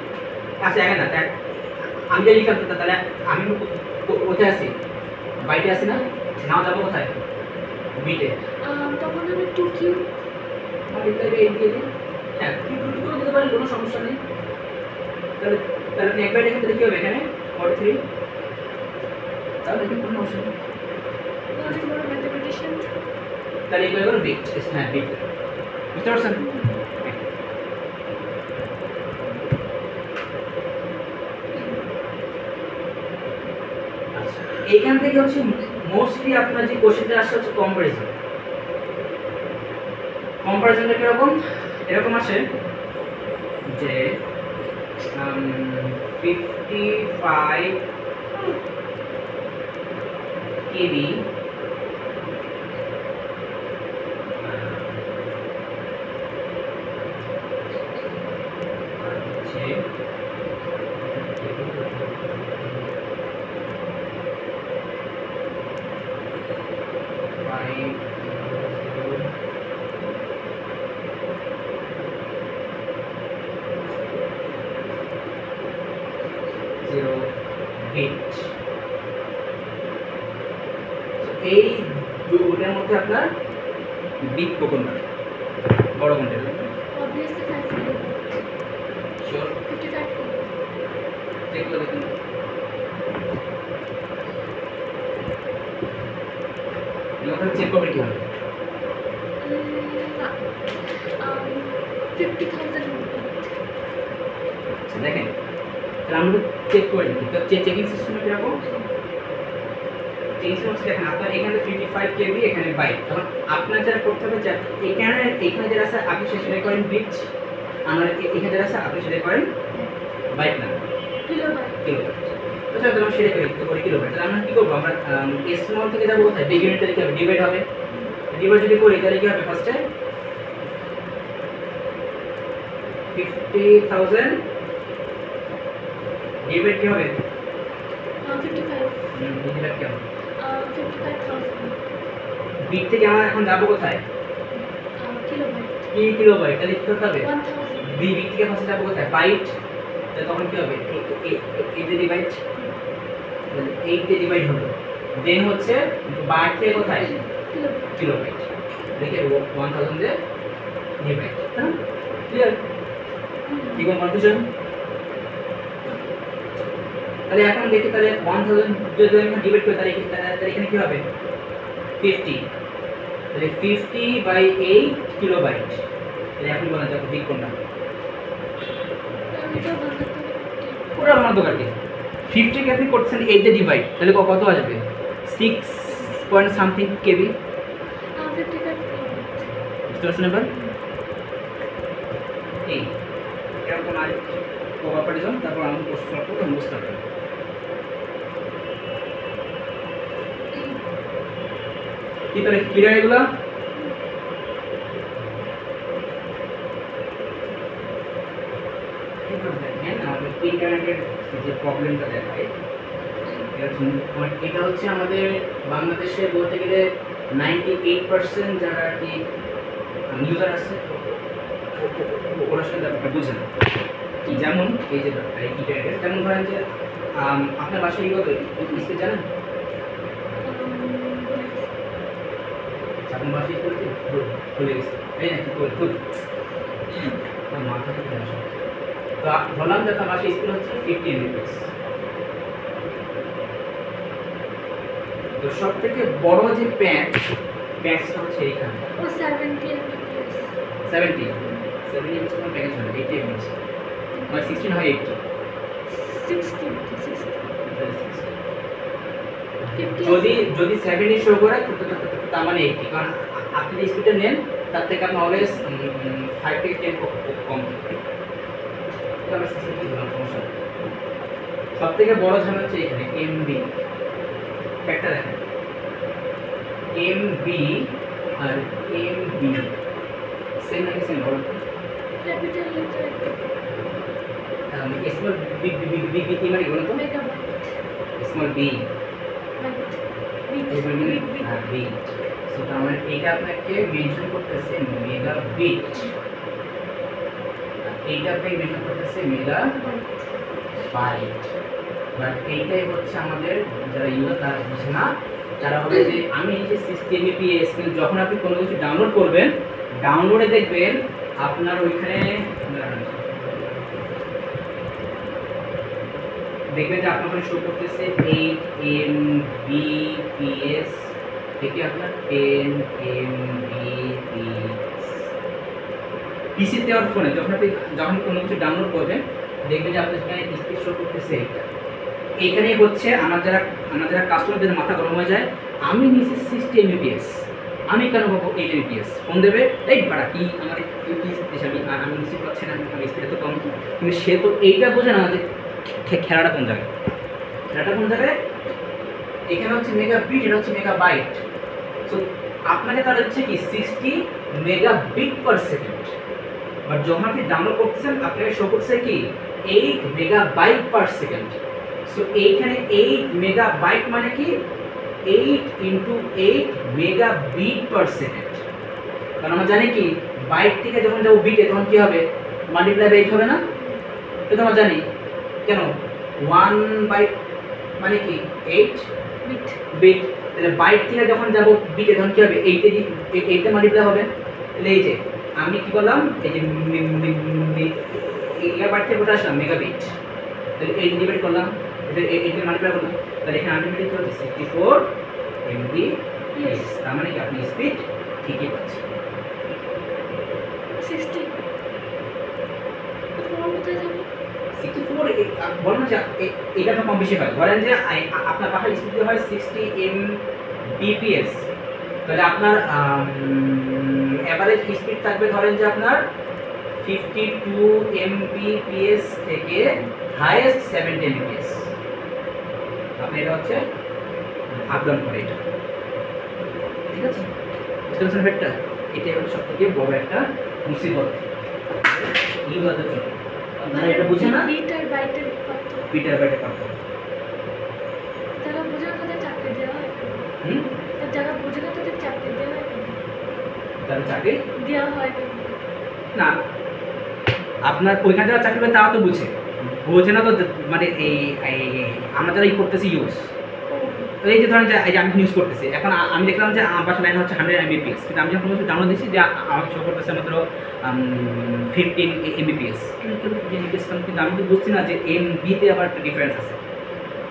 Speaker 1: আচ্ছা এখন না আমি যে লিখলাম তাহলে আমি কোথায় আছি বাইটে আছি না নাও যাবো কোথায় বিটে
Speaker 2: তখন আমি 2 কিউ
Speaker 1: হ্যাঁ করে দিতে পারেন কোনো সমস্যা নেই তাহলে আপনি একবার দেখেন তাহলে কি হবে এখানে 43 তাহলে কি কোনো সমস্যা নেই
Speaker 2: অনেক বড় ম্যাথমেটিশিয়ান
Speaker 1: তাহলে এগুলো হলো বিট হ্যাঁ বিট বুঝতে পারছেন আচ্ছা এইখান থেকে হচ্ছে মোস্টলি আপনার যে কোশ্চেনটা আসছে হচ্ছে কম্পারিজনটা কিরকম এরকম আসে যে 55 kV এই দুটোর মধ্যে আপনার বিট কোনটা বড় কোনটা
Speaker 2: obviously 5 kilo
Speaker 1: sure
Speaker 2: 55 kilo
Speaker 1: check করে দেখুন এগুলো চেক করবে কি হবে
Speaker 2: না 50,000
Speaker 1: আচ্ছা দেখেন তাহলে আমরা চেক করে দেখি তো চেকিং সিস্টেমটা কিরকম চেকিং সিস্টেম দেখেন আপনার এখানে 55 কেভি এখানে বাইট তখন আপনার যেটা করতে হবে যে এখানে যেটা আছে আপনি সেটা করেন বিট আমার এখানে যেটা আছে আপনি সেটা করেন বাইট না
Speaker 2: কিলোবাইট
Speaker 1: কিলোবাইট আচ্ছা তাহলে আমরা সেটা করি কিলোবাইট তাহলে আমরা কি করবো আমরা স্মল থেকে যাবো কোথায় বিগ ইউনিট থেকে ডিভাইড হবে ডিভাইড যদি করি তাহলে কি হবে ফার্স্টে 50,000 ডিভাইড কি হবে
Speaker 2: 55
Speaker 1: ডিভাইড কি হবে
Speaker 2: 55,000
Speaker 1: বিগ থেকে আমরা এখন যাবো কোথায়
Speaker 2: কিলোবাইট
Speaker 1: কি কিলোবাইট তাহলে কি করতে হবে
Speaker 2: 1000
Speaker 1: বিগ থেকে ফার্স্টে যাবো কোথায় বাইট তাহলে তখন কি হবে 8 দিয়ে ডিভাইড 8 দিয়ে ডিভাইড হলো দেন হচ্ছে বাইট থেকে কোথায় কিলোবাইট দেখে 1000 দিয়ে ডিভাইড হ্যাঁ ক্লিয়ার কি কোনো কনফিউশন তাহলে এখন দেখি তাহলে 1000 যদি আমরা ডিভাইড করি তাহলে এখানে কি হবে 50, তাহলে 50/8 কিলোবাইট। তাহলে এখন বলা যাবে ঠিক কোনটা,
Speaker 2: এটা বলতে
Speaker 1: পুরো আমার দোকানটি 50 কে আপনি করছেন 8 দিয়ে ডিভাইড, তাহলে কত আসবে 6 পয়েন্ট সামথিং কেবি।
Speaker 2: আমাদের টিকা
Speaker 1: বুঝতে পারছেন এবার? এই এরকম আর প্রপার্টিজম, তারপর আমি প্রশ্ন করব তখন বুঝতে পারবেন। কি তাহলে ক্লিয়ার এগুলো? এবার দেখেন আমাদের ইন্টারনেটের যে প্রবলেমটা দেখায়, এটা হচ্ছে আমাদের বাংলাদেশে বলতে গেলে 98% যারা আর কি ইউজার আছে ওরা আসলে ব্যাপারটা বুঝে না। যেমন এই যে ইন্টারনেটের, যেমন ধরেন যে আপনার বাসায় কত স্পিড জানেন? আপনার বাসায় করতে ভুলে গেছে এই না কি করে খুব মাথা থেকে আসে। তো ধরলাম যে আপনার বাসায় স্পিড হচ্ছে 50 Mbps। তো সব থেকে বড় যে প্যাচটা হচ্ছে এইখানে
Speaker 2: ও 70 Mbps
Speaker 1: 70 Mbps কোনো প্যাকেজ হয় না, 80 Mbps মানে 16 হয় 80।
Speaker 2: 60 50
Speaker 1: যদি 70 শো করে তার মানে 80, কারণ আপনি যে স্পিডটা নেন তার থেকে আপনি অলওয়েজ 5 থেকে 10 কম থাকবে। সব থেকে বড় ঝামেলা হচ্ছে এখানে এমবি একটা দেখেন, এমবি আর এমবি সেম নাকি সেম বড়
Speaker 2: capital letter
Speaker 1: small big big big মানে বলুন তো
Speaker 2: megabyte
Speaker 1: small B
Speaker 2: bit
Speaker 1: small B হ্যাঁ বি। সো তার মানে এটা আপনাকে মেনশন করতেছে মেগাবিট, এইটা আপনাকে মেনশন করতেছে মেগাবাইট। বাট এইটাই হচ্ছে আমাদের যারা ইউজার তারা বুঝে না, যারা হবে যে আমি এই যে 60 Mbps কিন্তু যখন আপনি কোনো কিছু ডাউনলোড করবেন, ডাউনলোডে দেখবেন আপনার ওইখানে দেখবেন যে আপনার ওখানে শো করতেছে 8 Mbps থেকে আপনার 10 Mbps। পিসিতে আর ফোনে যখন কোনো কিছু ডাউনলোড করবেন দেখবেন যে আপনার এখানে স্পিড শো করতেছে এইটা। এইখানেই হচ্ছে আমার যারা কাস্টমারদের মাথা গরম হয়ে যায়, আমি নিচ্ছি 60 Mbps, আমি কেন পাবো 8 Mbps? ফোন দেবে এই বাড়া কি আমার আমি রিসিভ পাচ্ছি না, আমার স্পিড তো কম। কিন্তু সে তো এইটা বোঝে না যে খেলাটা কোন জায়গায়, এখানে হচ্ছে মেগাবিট, এটা হচ্ছে মেগাবাইট। সো আপনাকে তার হচ্ছে কি 60 Mbps, বাট যখন আপনি ডাউনলোড করতেছেন আপনাকে শো করছে কি 8 MB/s। সো এইখানে 8 মেগাবাইট মানে কি 8 × 8 Mbps। কারণ আমরা জানি কি বাইট থেকে যখন যাবো বিটে তখন কি হবে মাল্টিপ্লাই বাই 8 হবে না, এটা আমরা জানি। কেন 1 বাইট মানে কি 8 বিট, তাহলে বাইট থেকে যখন যাব বিটে তখন কি হবে 8 এ মাল্টিপ্লাই হবে। তাহলে এই যে আমি কি করলাম এই যে মেগাবাইট থেকে কোথায় আসলাম মেগাবিট, তাহলে 8 ডিভাইড করলাম, এটা 8 এ মাল্টিপ্লাই করলাম, তাহলে এখানে আলটিমেটলি কি হচ্ছে 64 Mbps। তার মানে কি আপনি স্পিড ঠিকই পাচ্ছেন।
Speaker 2: 60 ফোন কোথায় যাবে
Speaker 1: 64 বলুন যে এটা তো কম বেশি হয়। ধরেন যে আপনার বাসায় স্পিড হয় 60 Mbps, তাহলে আপনার এভারেজ স্পিড থাকবে ধরেন যে আপনার 52 Mbps থেকে হাইয়েস্ট 70 Mbps। আপনি এটা হচ্ছে আপ ডাউন করে এটা, ঠিক আছে? বুঝতে পারছেন ব্যাপারটা? এটাই হচ্ছে সব থেকে বড় একটা মুসিবত ইউজারদের জন্য। আপনারা এটা বুঝে না
Speaker 2: বিট আর বাইটের পার্থক্য
Speaker 1: বিটার বাইটে পার্থক্য।
Speaker 2: যারা বোঝে না তাদের চাকরি দেওয়া হয় আর যারা বোঝে না তাদের চাকরি দেওয়া হয়
Speaker 1: তাহলে চাকরি
Speaker 2: দেওয়া হয়
Speaker 1: না, আপনার ওইখানে যারা চাকরি করে তারা তো বোঝে না তো, মানে এই আমরা যারা করতেছি ইউজ, এই যে ধরেন যে এই যে আমি ইউজ করতেছি এখন, আমি দেখলাম যে আমার পাশে লাইন হচ্ছে 100 Mbps, কিন্তু আমি যখন কিছু ডাউনলোড দিচ্ছি যে আমাকে শো করতেছে মাত্র 15 Mbps। কিন্তু আমি তো বুঝছি না যে MB তে আবার একটা ডিফারেন্স আছে।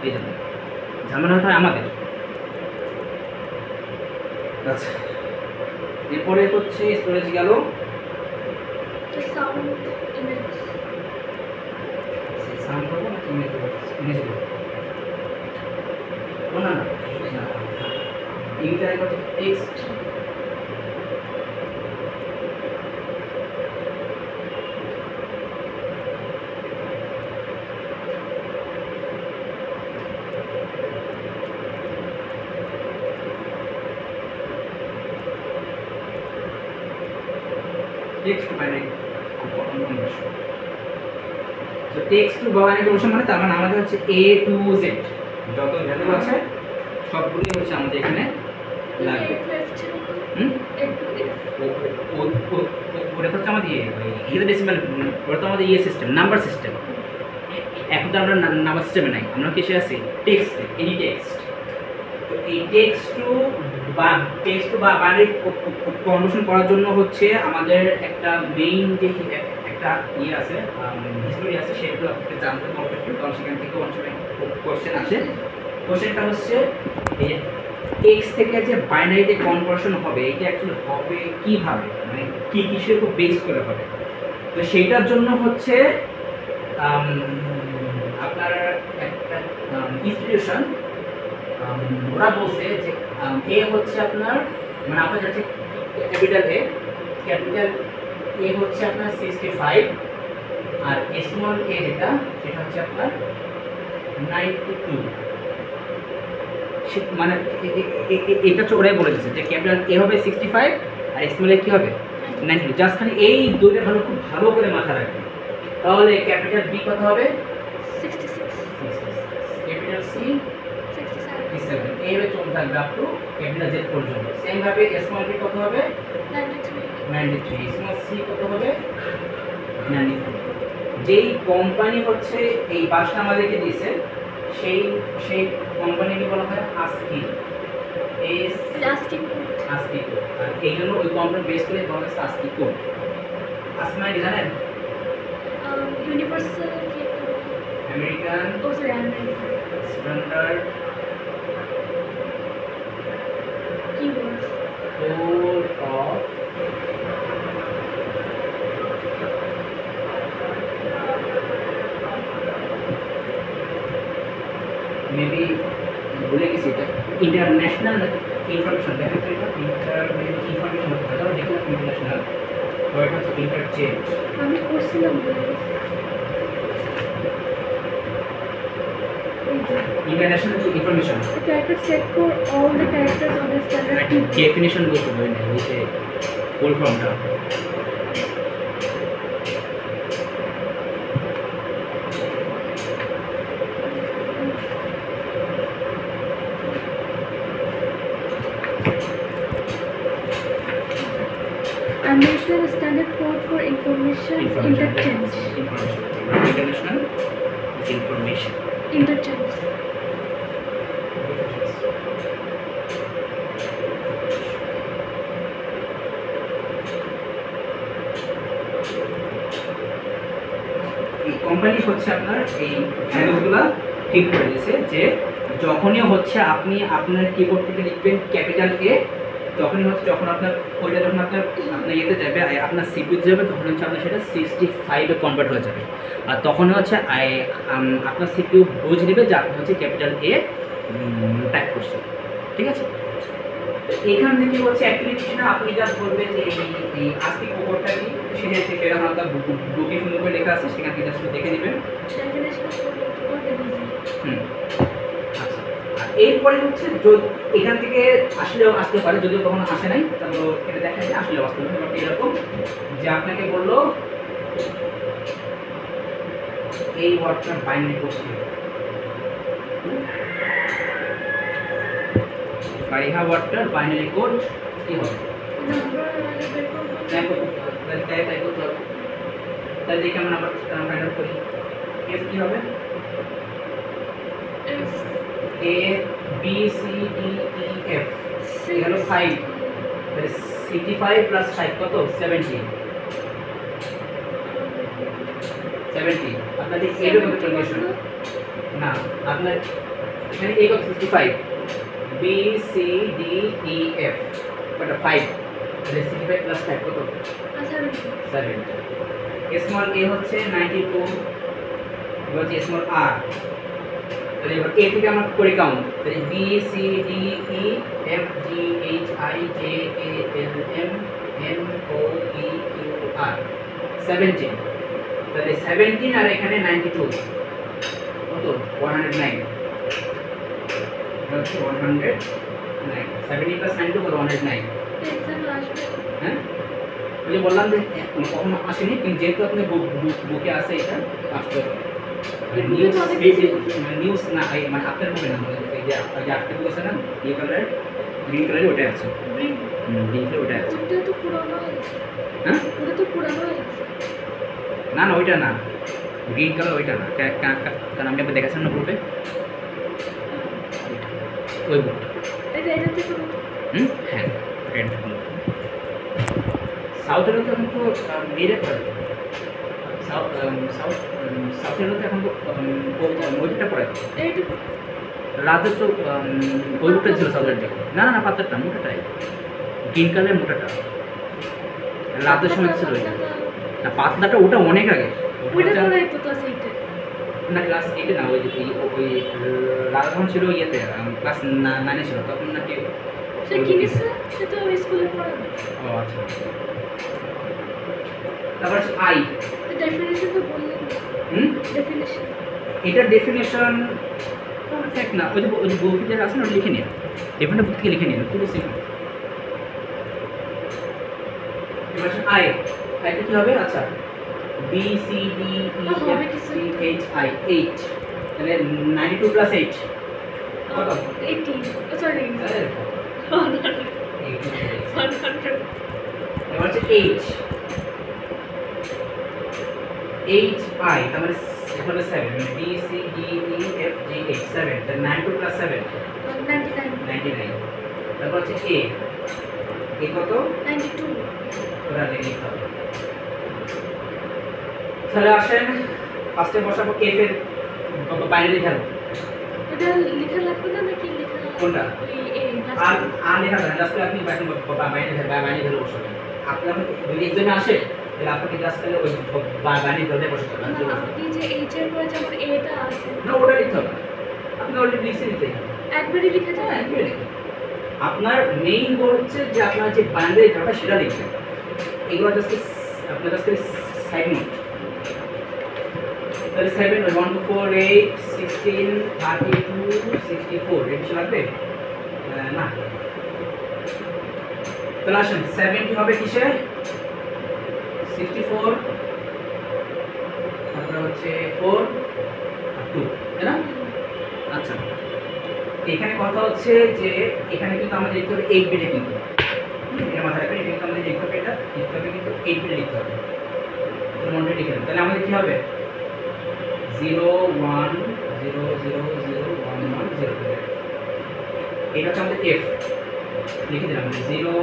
Speaker 1: এই জন্য ঝামেলা হতে হয় আমাদের। আচ্ছা, এরপরে হচ্ছে স্টোরেজ গেল।
Speaker 2: The sound image.
Speaker 1: সাউন্ড করবো না ইমেজ দেবো? ইমেজ দেবো না না ইমেজ আগে হচ্ছে text. Text to binary conversion. তো টেক্সট টু বাইনারি কনভার্সন মানে তার মানে আমাদের হচ্ছে A to Z যত ভ্যালু আছে সবগুলোই হচ্ছে আমাদের এখানে লাগবে। ওটা হচ্ছে আমাদের হেক্সাডেসিমাল, ওটা তো আমাদের সিস্টেম, নাম্বার সিস্টেম। এখন তো আমরা নাম্বার সিস্টেমে নাই, আমরা কিসে আছি? Text, any text. তো এই টেক্সট টু বাইনারি কনভার্সন করার জন্য হচ্ছে আমাদের একটা মেইন যে একটা আছে, হিস্টোরি আছে, সেগুলো আপনাকে জানতে হবে একটু, কারণ সেখান থেকে অনেক সময় কোশ্চেন আসে। কোশ্চেনটা হচ্ছে এই টেক্সট থেকে যে বাইনারিতে কনভার্সন হবে, এটা অ্যাকচুয়ালি হবে কিভাবে, মানে কি কিসের উপর বেস করে হবে। তো সেইটার জন্য হচ্ছে আপনার একটা ইনস্টিটিউশন ওরা বলছে যে এ হচ্ছে আপনার, মানে আপনার যাচ্ছে ক্যাপিটাল এ হচ্ছে আপনার 65 আর স্মল এ যেটা সেটা হচ্ছে আপনার 92। মানে এটা হচ্ছে ওরাই বলে দিচ্ছে যে ক্যাপিটাল এ হবে 65 আর স্মল এ কি হবে 92। জাস্ট খালি এই দুইটা ভালো খুব ভালো করে মাথা রাখবেন, তাহলে ক্যাপিটাল বি কত হবে
Speaker 2: 66,
Speaker 1: ক্যাপিটাল সি
Speaker 2: 67,
Speaker 1: এইভাবে চলতে থাকবে আপ টু ক্যাপিটাল জেড পর্যন্ত। সেম ভাবে স্মল বি কত হবে 93, স্মল সি কত হবে 94। যেই কোম্পানি হচ্ছে এই বাসটা আমাদেরকে দিয়েছে সেই কোম্পানিকে বলা হয় ASCII,
Speaker 2: Elastic.
Speaker 1: ASCII code. আর এই জন্য ওই কোম্পানি বেস করে বলা হচ্ছে ASCII কোড। ASCII মানে কি জানেন?
Speaker 2: Universal.
Speaker 1: American
Speaker 2: Oh, sorry, American.
Speaker 1: Standard
Speaker 2: Keywords.
Speaker 1: Code of maybe ভুলে গেছি এটা ইন্টারন্যাশনাল ইনফরমেশন। দেখেন তো এটা ইনফরমেশন হতে পারে, ধরো দেখুন ইন্টারন্যাশনাল, ওটা হচ্ছে ইন্টারচেঞ্জ।
Speaker 2: আমি করছিলাম
Speaker 1: international information
Speaker 2: the character set for all the characters on the standard keyboard.
Speaker 1: Definition বলতে পারি না, ওই যে ফুল ফর্মটা।
Speaker 2: American Standard Code for Information Interchange.
Speaker 1: International information
Speaker 2: Interchange.
Speaker 1: এই কোম্পানি হচ্ছে আপনার এই ভ্যালুগুলো ঠিক করে দিয়েছে যে যখনই হচ্ছে আপনি আপনার কিবোর্ড থেকে লিখবেন ক্যাপিটাল এ, তখনই হচ্ছে যখন আপনার ওইটা যখন আপনার ইয়েতে যাবে, আপনার সিপিইউতে যাবে, তখন হচ্ছে আপনার সেটা 65-এ কনভার্ট হয়ে যাবে। আর তখন হচ্ছে আপনার সিপিইউ বুঝে নেবে যে আপনি হচ্ছে ক্যাপিটাল এ টাইপ করছেন। ঠিক আছে, এখান থেকে হচ্ছে অ্যাক্টিভিটিটা আপনি জাস্ট বলবেন যে এই আজকে কোডটা কি, সেখান থেকে এরকম আপনার বুকে সুন্দর করে লেখা আছে, সেখান থেকে জাস্ট দেখে নেবেন। আচ্ছা, আর এরপরে হচ্ছে এখান থেকে আসলেও আসতে পারে, যদিও কখনো আসে নাই, তাহলে এটা দেখা যায় আসলেও আসতে পারে। এরকম যে আপনাকে বললো এই ওয়ার্ডটা বাইনারি করতে হবে, বারিহা ওয়ার্ডটার বাইনারি কোড কি হবে তাই করতে হবে। তাই দেখে আমরা আবার ফাইন্ড করি এস কি হবে, A B C D E F হলো 5, তাহলে 65 প্লাস 5 কত 70। আপনাদের এইভাবে ক্যালকুলেশন না আপনার এখানে a কত 65 b c d e f কত 5 তাহলে 65 প্লাস 5 কত
Speaker 2: আচ্ছা
Speaker 1: 7 স্মল a হচ্ছে 92 এবার হচ্ছে স্মল r তাহলে এবার a থেকে আমরা করে কাউন্ট তাহলে b c d e f g h i j k l m n o p q r 17 তাহলে 17 আর এখানে 92 কত 109 হচ্ছে 109 70 প্লাস 92 কত 109
Speaker 2: এক্সাম আসবে
Speaker 1: হ্যাঁ ওই যে বললাম যে কখনো আসেনি কিন্তু যেহেতু আপনি বুকে আছে এটা আসতে হবে নিউজ নিউজ না মানে আপনার হবে না এই যে আপনি বুক আছে না এই কালার গ্রিন কালারে ওটা আছে
Speaker 2: গ্রিন
Speaker 1: গ্রিন কালারে ওটা আছে
Speaker 2: ওটা তো পুরানো হয়ে গেছে
Speaker 1: হ্যাঁ
Speaker 2: ওটা তো পুরানো হয়ে গেছে
Speaker 1: না না ওইটা না গ্রিন কালার ওইটা না কারণ আমি আপনাকে দেখাচ্ছিলাম না গ্রুপে ওই বুকটা
Speaker 2: এটা থেকে
Speaker 1: হ্যাঁ রেড সাউথের তো এখন তো মেরে পড়ে সাউথের তো এখন তো মজুরটা পড়ে
Speaker 2: এইটুকু
Speaker 1: রাতে তো ওই বুকটা ছিল সাউথের দিকে না না না পাতারটা মোটাটাই গ্রিন কালারের মোটাটা রাতের সময় ছিল ওইটা না পাতলাটা ওটা অনেক আগে
Speaker 2: ওটা পড়াই তো তো সেইটা
Speaker 1: না ক্লাস 8 না ওই ওই রাধাধন ছিল ইয়েতে ক্লাস 9 ছিল তখন নাকি
Speaker 2: সে কিনেছে সে তো স্কুলে পড়ে
Speaker 1: ও আচ্ছা তারপর আই
Speaker 2: ডেফিনিশন তো বললেন ডেফিনিশন
Speaker 1: এটার ডেফিনেশন পারফেক্ট না ওই যে বই যেটা আছে না ওটা লিখে নিন ডেফিনেশন বুক থেকে লিখে নিন খুবই সিম্পল এবার আই আইটা কি হবে আচ্ছা B C D E F C H I 8 তাহলে 92 প্লাস 8 কত
Speaker 2: 18 সরি 100
Speaker 1: এবার হচ্ছে H H I তার মানে এখানে 7 মানে B C D E F G H 7 তাহলে 92 প্লাস 7 99 তারপর হচ্ছে A কত
Speaker 2: 92
Speaker 1: ওরা লিখতে হবে তাহলে আসেন ফার্স্টে বসাবো F এর বাইনারি ভ্যালু
Speaker 2: এটা লেখা লাগবে না নাকি লেখা
Speaker 1: কোনটা
Speaker 2: এই
Speaker 1: আর লেখা যায় জাস্ট আপনি বাইনারি ভ্যালু বসাবেন আপনার যদি এক্সামে আসে তাহলে আপনাকে জাস্ট তাহলে ওই বাইনারি ভ্যালু বসাতে হবে
Speaker 2: আপনি যে এইচ এর পরে যেমন এটা আছে
Speaker 1: না ওটা লিখতে হবে আপনি অলরেডি লিখে দিতে হবে
Speaker 2: একবারই লিখে যায়
Speaker 1: একবারে লিখুন আপনার মেইন গোল হচ্ছে যে আপনার যে বাইনারি ভ্যালুটা সেটা লিখবেন এগুলো জাস্ট আপনার জাস্ট সাইড নোট তাহলে 7 1 2 4 8 16 32 64 এটা লাগবে না তাহলে আসেন 70 হবে কিসে 64 তারপরে হচ্ছে 4 আর 2 তাই না আচ্ছা এখানে কথা হচ্ছে যে এখানে কিন্তু আমাদের লিখতে হবে 8 বিটে কিন্তু এটা মাথায় রাখবেন এটা কিন্তু আমাদের লিখতে হবে এটা লিখতে হবে কিন্তু 8 বিটে লিখতে হবে মনে লিখে নেন তাহলে আমাদের কি হবে 0 1 0 0 0 1 1 0 এটা হচ্ছে আমাদের f লিখে দিলাম 0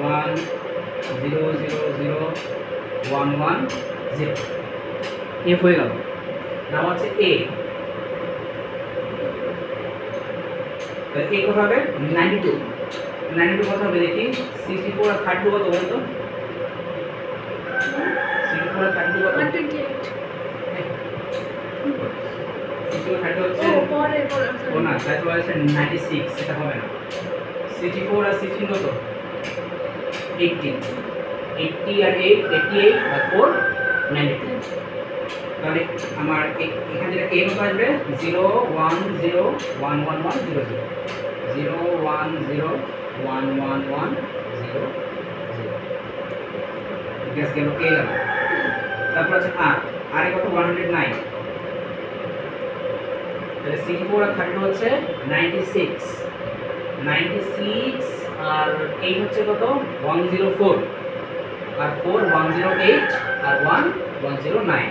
Speaker 1: 1 0 0 0 1 1 0 f হয়ে গেল নাম হচ্ছে a তাহলে a কত হবে 92 92 কত হবে দেখি 64 আর 32 কত বলতো 64 আর 32 কত
Speaker 2: 128
Speaker 1: হচ্ছে
Speaker 2: পরে
Speaker 1: ও না তাহলে হচ্ছে 96 সেটা হবে না 64 আর 16 কত 80 80 আর 8 88 আর 4 92 তাহলে আমার এখান থেকে a কত আসবে 0 1 0 1 1 1 0 0 0 1 0 1 1 1 0 0 গ্যাস গেল a গেল তারপর আছে আর কত 109 তাহলে 64 আর 32 হচ্ছে 96 96 আর 8 হচ্ছে কত 104 আর 4 108 আর 1 109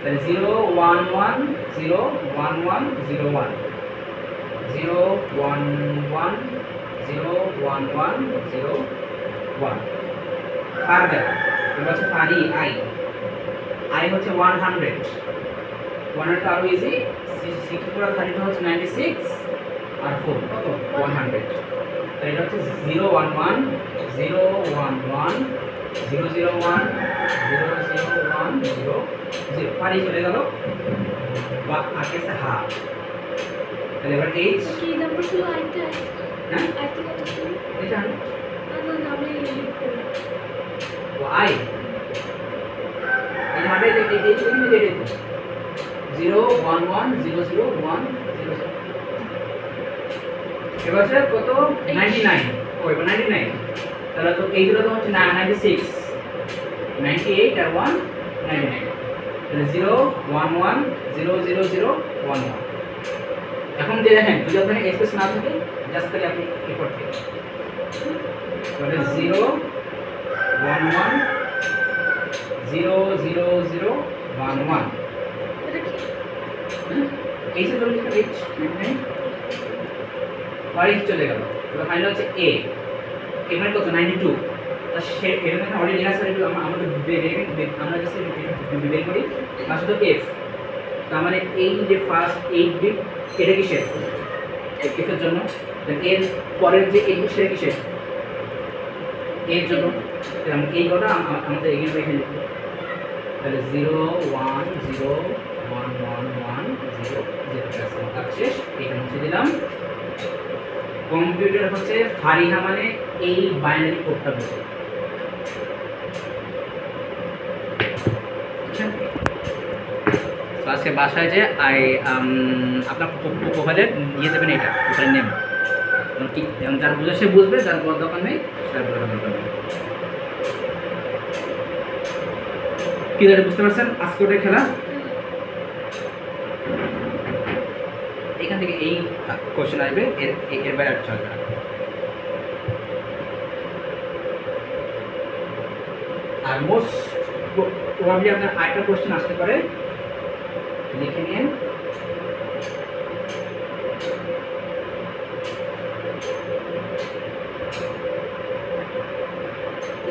Speaker 1: তাহলে 0 1 1 0 1 1 0 1 0 1 1 0 1 1 0 1 ফার্দার এবার হচ্ছে ফারি আই হচ্ছে 100 100 তো আরো ইজি, 64 আর 32 হচ্ছে 96 আর 4 কত 100। তাহলে এটা হচ্ছে 011 011 001 001 0 পারি চলে গেল বা আগে সে হাফ। তাহলে এবার এইচ
Speaker 2: কি নাম্বার ছিল আইটা?
Speaker 1: হ্যাঁ
Speaker 2: আইটা কত ছিল?
Speaker 1: এটা
Speaker 2: না না আমি লিখ করব।
Speaker 1: y এই মানে এই এই 011 001 00 এবার স্যার কত 99 ও এবার 99 তাহলে তো এইগুলো তো হচ্ছে 96 98 আর 1 99 তাহলে 011 00011 এখন দিয়ে দেখেন যদি ওখানে স্পেস না থাকে জাস্ট করে আপনি রিপোর্ট করুন তাহলে 011 00011
Speaker 2: এটা কি?
Speaker 1: এই যে ধরুন এইচ ওয়াইজ চলে গেল এবার ফাইনাল হচ্ছে এ এখানে কত 92 তা সে এখানে অলরেডি লেখা আছে আমাদের আমরা জাস্ট বের করি আর শুধু এফ তার মানে এই যে ফার্স্ট 8 বিট এটা কিসের এর জন্য দেন এর পরের যে 8 বিট সেটা কিসের এর জন্য তাহলে এই কটা আমাদের এখানে এখানে লিখব তাহলে 0111110 কাজ শেষ এটা মুছে দিলাম। কম্পিউটার হচ্ছে ফারিহা মানে এই বাইনারি কোডটা বোঝে আজকে বাসায় যে আপনার প্রোফাইলে দিয়ে দেবেন এটা প্রোফাইল নেম কি যার বুঝে সে বুঝবে যার বড় দোকান নেই তার বড় দোকান নেই কি দাঁড়ে বুঝতে পারছেন আজকে ওটা খেলা এখান থেকে এই কোশ্চেন আসবে এর বাইরে আর চলবে না। আর মোস্ট প্রবাবলি আপনার আরেকটা কোশ্চেন আসতে পারে লিখে নিন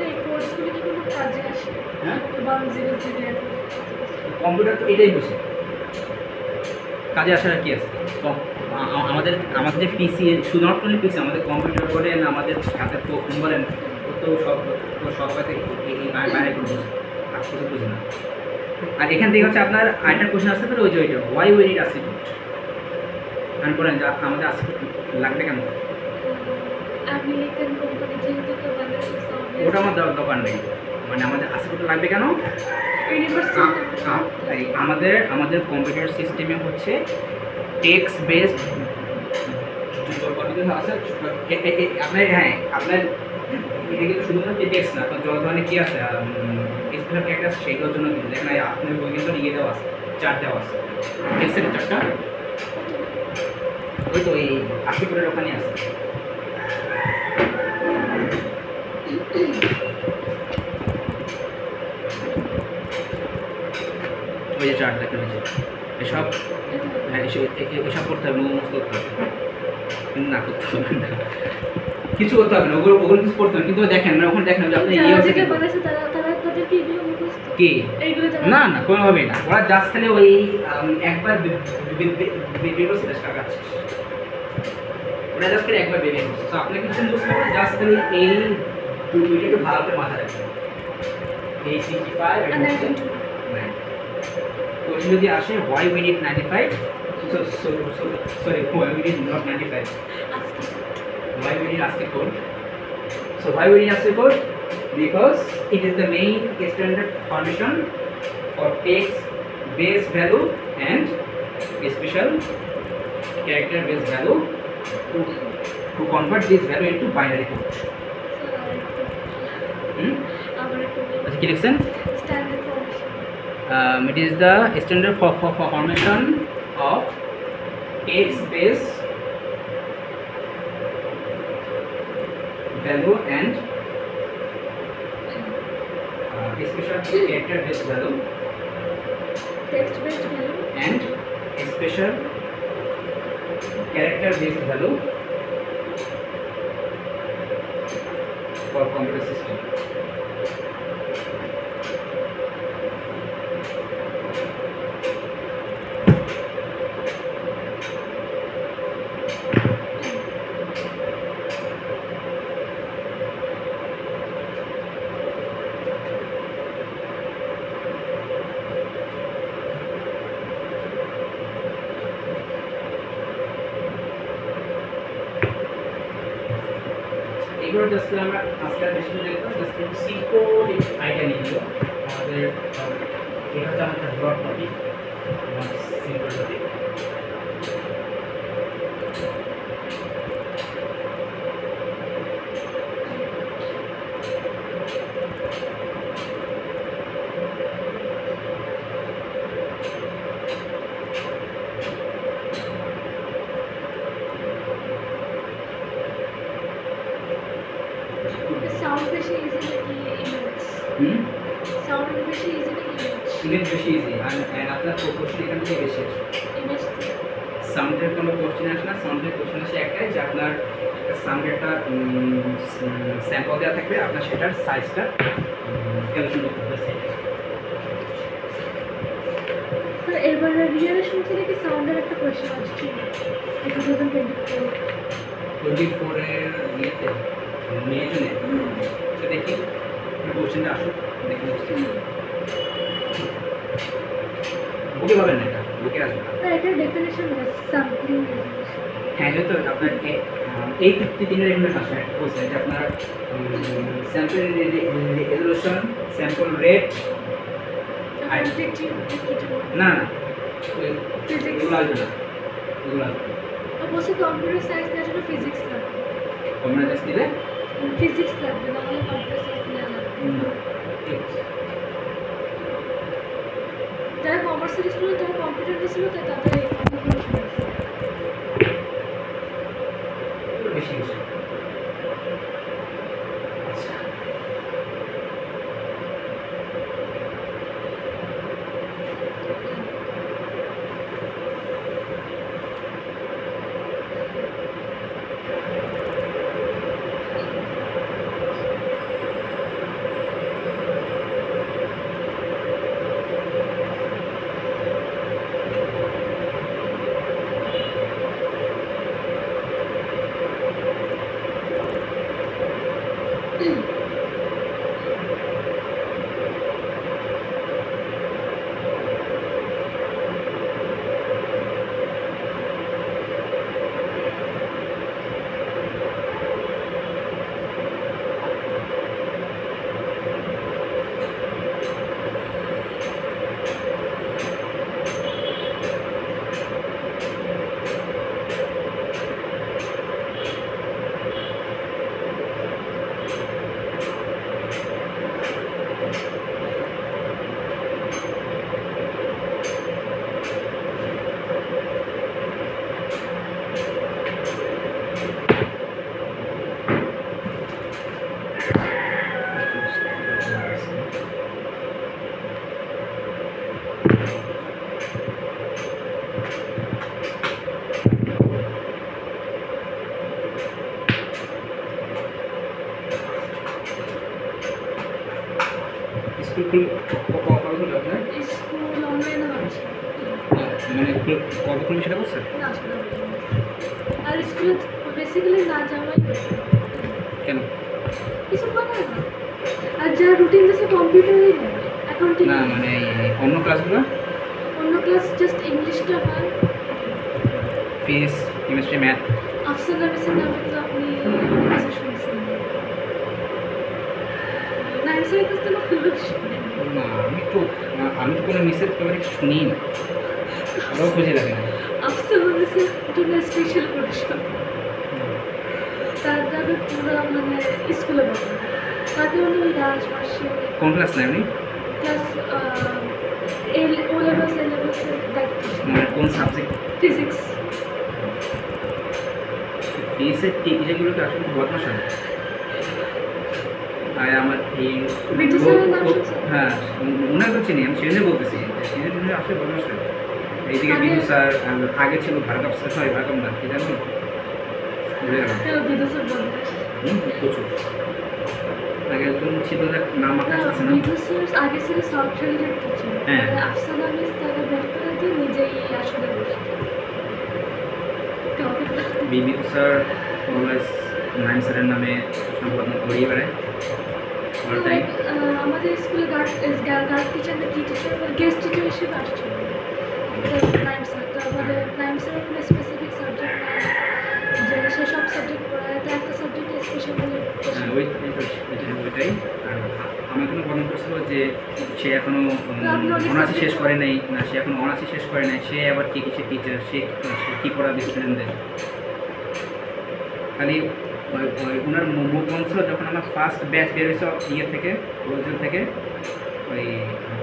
Speaker 2: এই কোর্সগুলো কি কোনো কাজে আসে?
Speaker 1: হ্যাঁ
Speaker 2: 100
Speaker 1: কম্পিউটার তো এটাই বুঝে কাজে আসার কি আছে আমাদের আমাদের যে পিসি শুধু নট অনলি পিসি আমাদের কম্পিউটার বলেন আমাদের হাতের ফোন বলেন তো সব এই বাইরে বুঝে আর কিছু বুঝে না। আর এখান থেকে হচ্ছে আপনার আরেকটা কোশ্চেন আসতে পারে ওই যে ওইটা ওয়াই উই নিড অ্যাসিকুট আমি বলেন যে আমাদের অ্যাসিকুট লাগবে কেন
Speaker 2: আমেরিকান কোম্পানি যেহেতু তো বাংলাদেশে
Speaker 1: ওটা আমার দরকার নেই মানে আমাদের অ্যাসিকুট লাগবে কেন আমাদের আমাদের কম্পিউটার সিস্টেমে হচ্ছে টেক্সট বেসড আপনার হ্যাঁ আপনার এটা কিন্তু শুধুমাত্র টেক্সট না আপনার যত ধরনের কী আছে স্পেশাল ক্যারেক্টার সেগুলোর জন্য কিন্তু দেখেন আপনার বই কিন্তু ইয়ে দেওয়া আছে চার্ট দেওয়া আছে টেক্সটের চারটা ওই তো এই 80 কোটের ওখানে আছে ওই যে চার্ট দেখেন এসব হ্যাঁ এসব করতে হবে মুখস্থ করতে হবে কিন্তু না করতে হবে না কিছু করতে হবে না ওগুলো ওগুলো কিছু করতে হবে কিন্তু দেখেন মানে ওখানে দেখেন যে আপনি ইয়ে আছে কি না না কোনোভাবেই না ওরা জাস্ট খালি ওই একবার বের করছে টাকা আছে ওরা জাস্ট খালি একবার বের করছে তো আপনি কিছু বুঝতে পারবেন জাস্ট খালি এই দুইটা একটু ভালো করে মাথায় রাখবেন এই 65 এবং 9 কোশ্চেন যদি আসে why we need 95 sorry why we need not 95 why we need ASCII code so why we need ASCII code because it is the main standard formation for text base value and special character base value to convert this value into binary code আচ্ছা কি লিখছেন it is the standard for formation of text base value and special character base value and special character base value for computer system. এইগুলো জাস্ট আমরা আজকে বেশি দেখবো, জাস্ট একটু সিম্পল আইডিয়া নিয়ে নিব। আমাদের এটা হচ্ছে আমাদের broad topic, simple topic.
Speaker 2: Sound বেশি ইজি নাকি ইমেজ? সাউন্ড বেশি ইজি নাকি ইমেজ?
Speaker 1: ইমেজ বেশি ইজি, আর আপনার কোশ্চেন এখান থেকে বেশি আসে।
Speaker 2: ইমেজ
Speaker 1: সাউন্ডের কোনো কোশ্চেন আসে না, সাউন্ডের কোশ্চেন আসে একটাই যে আপনার একটা সাউন্ডের একটা স্যাম্পল দেওয়া থাকবে, আপনার সেটার সাইজটা ক্যালকুলেশন করতে হবে সেটা।
Speaker 2: স্যার এবার রিয়ালে শুনছি নাকি সাউন্ডের একটা কোয়েশ্চেন আসছে
Speaker 1: 24 এর ইয়েতে মে জুনে তো দেখি কোশ্চেনটা আসুক, দেখি বুঝতে বুকে পাবেন না, এটা বুকে আসবে না।
Speaker 2: স্যার এটার ডেফিনেশন সামথিং
Speaker 1: হ্যাঁ এটা তো আপনার এই 53 এর ইনভেন্ট আসে বলছে যে আপনার স্যাম্পল রেজোলিউশন, স্যাম্পল রেট, না না এগুলো আসবে না, এগুলো আসবে না।
Speaker 2: অবশ্যই কম্পিউটার সায়েন্স নেওয়ার জন্য ফিজিক্স লাগবে,
Speaker 1: তোমরা জাস্ট দিলে
Speaker 2: ফিজিক্স লাগবে, নাহলে কম্পিউটার সায়েন্স নেওয়া লাগবে।
Speaker 1: ঠিক আছে।
Speaker 2: যারা কমার্সের স্টুডেন্ট যারা কম্পিউটার নিয়েছিল তাদের এই কথাগুলো শুনেছে।
Speaker 1: বেশি বেশি আচ্ছা স্কুল কবে হলো আপনার?
Speaker 2: স্কুল অনলাইনে হচ্ছে
Speaker 1: মানে কবে খুলবে সেটা বলছে?
Speaker 2: না আসলে আর স্কুলে বেসিক্যালি না যাওয়াই
Speaker 1: কেন?
Speaker 2: কিছু বানায় না, আর যা রুটিন আছে কম্পিউটারেই নেয় অ্যাকাউন্টিং
Speaker 1: না মানে অন্য ক্লাসগুলো
Speaker 2: অন্য ক্লাস জাস্ট ইংলিশটা হয়।
Speaker 1: ফিজিক্স, কেমিস্ট্রি, ম্যাথ
Speaker 2: আফসানা মিসের নামে তো আপনি কাছে শুনছেন নাইসের কাছ থেকে খুব শুনেন।
Speaker 1: না আমি তো কোনো মিসের ব্যাপারে শুনি না, ওরাও খুঁজে লাগে না।
Speaker 2: আফসানা মিসের জন্য স্পেশাল পড়াশোনা তার যাবে পুরো মানে স্কুলে বলে তাকে উনি ওই রাজবাসী
Speaker 1: কোন ক্লাস নেয় উনি?
Speaker 2: ক্লাস ও লেভেলস এ লেভেলসের দায়িত্ব
Speaker 1: মানে কোন সাবজেক্ট?
Speaker 2: ফিজিক্স।
Speaker 1: ফিজিক্সের টিচারগুলোকে আসলে খুব বদমাশ হয়। আর আমার এই
Speaker 2: বিটু স্যারের নাম শুনছেন?
Speaker 1: হ্যাঁ ওনার তো চিনি, আমি সেজন্য বলতেছি সেজন্য আসলে বদমাশ হয়। এইদিকে বিদু স্যার আগে ছিল ভার্গব স্যার, সরি ভার্গব না কি জানো ভুলে গেলাম।
Speaker 2: বিটু স্যার বদমাশ।
Speaker 1: প্রচুর আগে একজন ছিল নাম আকাশ আছে না?
Speaker 2: বিটু স্যার আগে ছিল সফটওয়্যারের টিচার,
Speaker 1: হ্যাঁ।
Speaker 2: আফসানা মিস তাকে বের করে দিয়ে নিজেই আসলে বসে
Speaker 1: বিদু স্যার অলওয়েজ নাইম স্যারের নামে সম্পদ করিয়ে বেড়ায় অল টাইম।
Speaker 2: আমাদের স্কুলে গার্ড টিচার না কি টিচার গেস্ট টিচার হিসেবে আসছিল নাইম স্যার। তো আমাদের নাইম স্যারের কোনো স্পেসিফিক সাবজেক্ট নাই যে সেসব সাবজেক্ট পড়ায়, তো একটা সাবজেক্টে স্পেশাল
Speaker 3: সে এখনো অনার্স শেষ করে নাই না, সে এখন অনার্স শেষ করে নাই, সে আবার কি কিসের টিচার, সে কী পড়াবে স্টুডেন্টদের। খালি ওনার মুখ বন্ধ ছিল যখন আমার ফার্স্ট ব্যাচ বেরিয়েছে ইয়ে থেকে, প্রয়োজন থেকে, ওই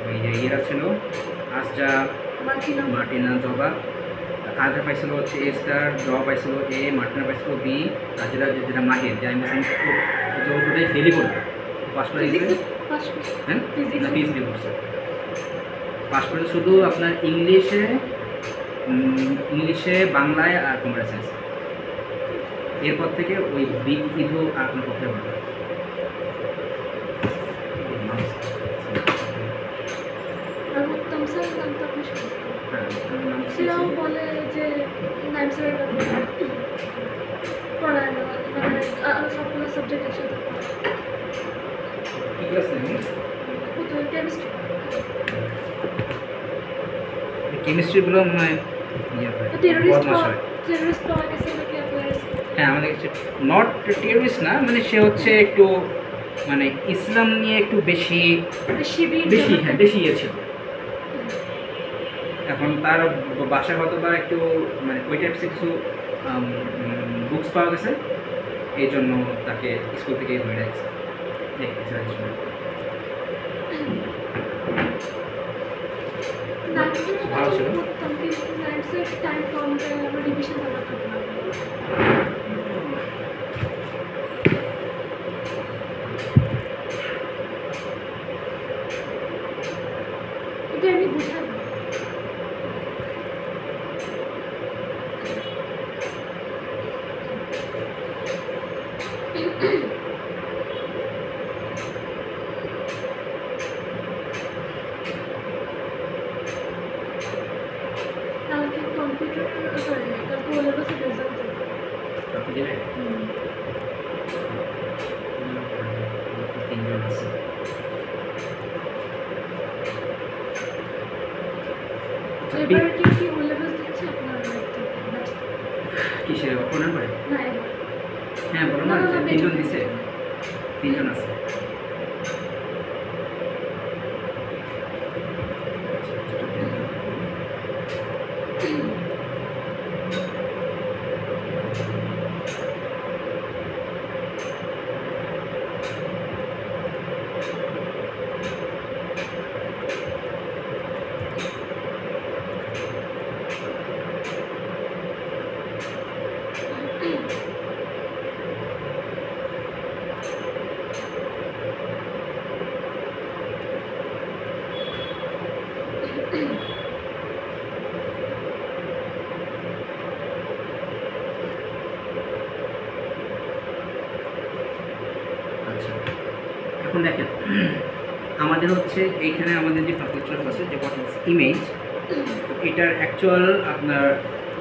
Speaker 3: ওই যে ইয়েরা ছিল আসজা, মার্টিনা, জবা। আজরা পাইছিল হচ্ছে এ স্টার, জবা পাইছিল এ, মার্টিনা পাইছিল বি, আর যেটা মাহির, যে আমি ওটাই ফেলই করবে পাস করে দিয়েছে। হ্যাঁ না, পিএইচডি করছে। পাস করে শুধু আপনার ইংলিশে, বাংলায় আর কম্পিউটার সায়েন্স। এরপর থেকে ওই বিগ ইধু আর কোনো কথা বলবে।
Speaker 2: সেও বলে যে নাইম স্যারের পড়ায় না, মানে সবগুলো সাবজেক্ট একসাথে কেমিস্ট্রি।
Speaker 3: কেমিস্ট্রিগুলো মনে হয় বদমাশ হয়।
Speaker 2: টেররিস্ট পাওয়া গেছে নাকি আপনার?
Speaker 3: হ্যাঁ, আমাদের কাছে নট টেররিস্ট না, মানে সে হচ্ছে একটু মানে ইসলাম নিয়ে একটু বেশি হ্যাঁ বেশি ইয়ে ছিল। এখন তার বাসায় হয়তো বা একটু মানে ওই টাইপসে কিছু বুকস পাওয়া গেছে, এই জন্য তাকে স্কুল থেকে ধরে রাখছে। ভালো ছিল।
Speaker 2: টাইম কম দেয়, আমার রিভিশন করা থাকে না। এটা আমি বুঝাবো। কালকে কম্পিউটার সরি কালকে ওলের কাছে রেজাল্ট দেবে।
Speaker 3: তিনজন আছে।
Speaker 2: এবারে কি ওলের কাছে দিচ্ছে আপনার
Speaker 3: কিসের অপনার করে?
Speaker 2: না এবার
Speaker 3: হ্যাঁ বলো না, তিনজন দিছে, তিনজন আছে। আচ্ছা, এখন দেখেন আমাদের হচ্ছে এইখানে আমাদের যে টপিক আছে যে হোয়াট ইজ ইমেজ, এটার অ্যাকচুয়াল আপনার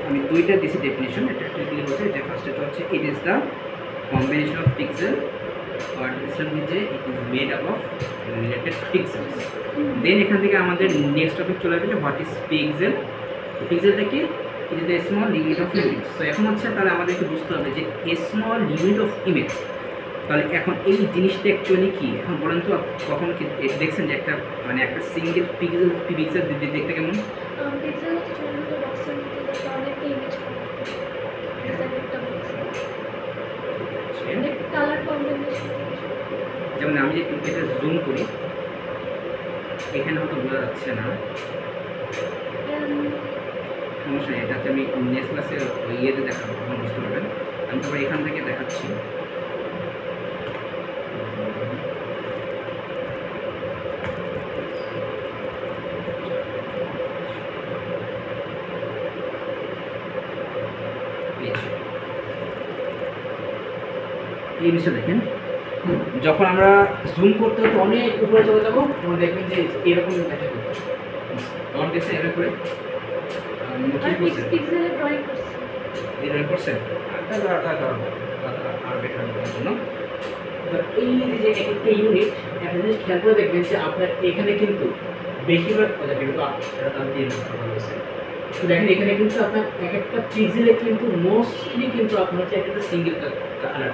Speaker 3: আমি দুইটা দিছি ডেফিনেশন। এটা অ্যাকচুয়ালি হচ্ছে যে ফার্স্টটা হচ্ছে it is the combination of pixel আর ডিসিশন যে it is made up of related pixels. Then এখান থেকে আমাদের নেক্সট টপিক চলে আসবে যে হোয়াট ইজ পিক্সেল। পিক্সেলটা কি? It is the small limit of image. তো এখন হচ্ছে তাহলে আমাদেরকে বুঝতে হবে যে স্মল লিমিট অফ ইমেজ, তাহলে এখন এই জিনিসটা অ্যাকচুয়ালি কি? এখন বলেন তো কখন কি দেখছেন যে একটা মানে একটা সিঙ্গেল পিক্সেল দেখতে কেমন?
Speaker 2: পিক্সেল হচ্ছে ছোট ছোট বক্সের মধ্যে অনেকটা ইমেজ কালার কম্বিনেশন।
Speaker 3: যেমন আমি যে এটা জুম করি, এখানে হয়তো বোঝা যাচ্ছে না, সমস্যা নেই, এটাতে আমি নেক্সট ক্লাসে ওই ইয়েতে দেখাবো, তখন বুঝতে পারবেন। আমি তারপরে এখান থেকে দেখাচ্ছি। এই জিনিসটা দেখেন, যখন আমরা জুম করতে হতো অনেক উপরে চলে যাবো, তখন দেখবেন যে এরকম দেখা যাবে। তখন দেখছেন এরকম করে
Speaker 2: পিক্সেলের ড্রয়িং করছি।
Speaker 3: ড্রয়িং করছেন আর বেটার জন্য।
Speaker 1: এই যে একটা ইউনিট, একটা জিনিস খেয়াল করে দেখবেন যে আপনার এখানে কিন্তু বেশিরভাগ কিন্তু দেখেন এখানে কিন্তু আপনার এক একটা পিক্সেলে কিন্তু মোস্টলি কিন্তু আপনার হচ্ছে একটা সিঙ্গেল কালার।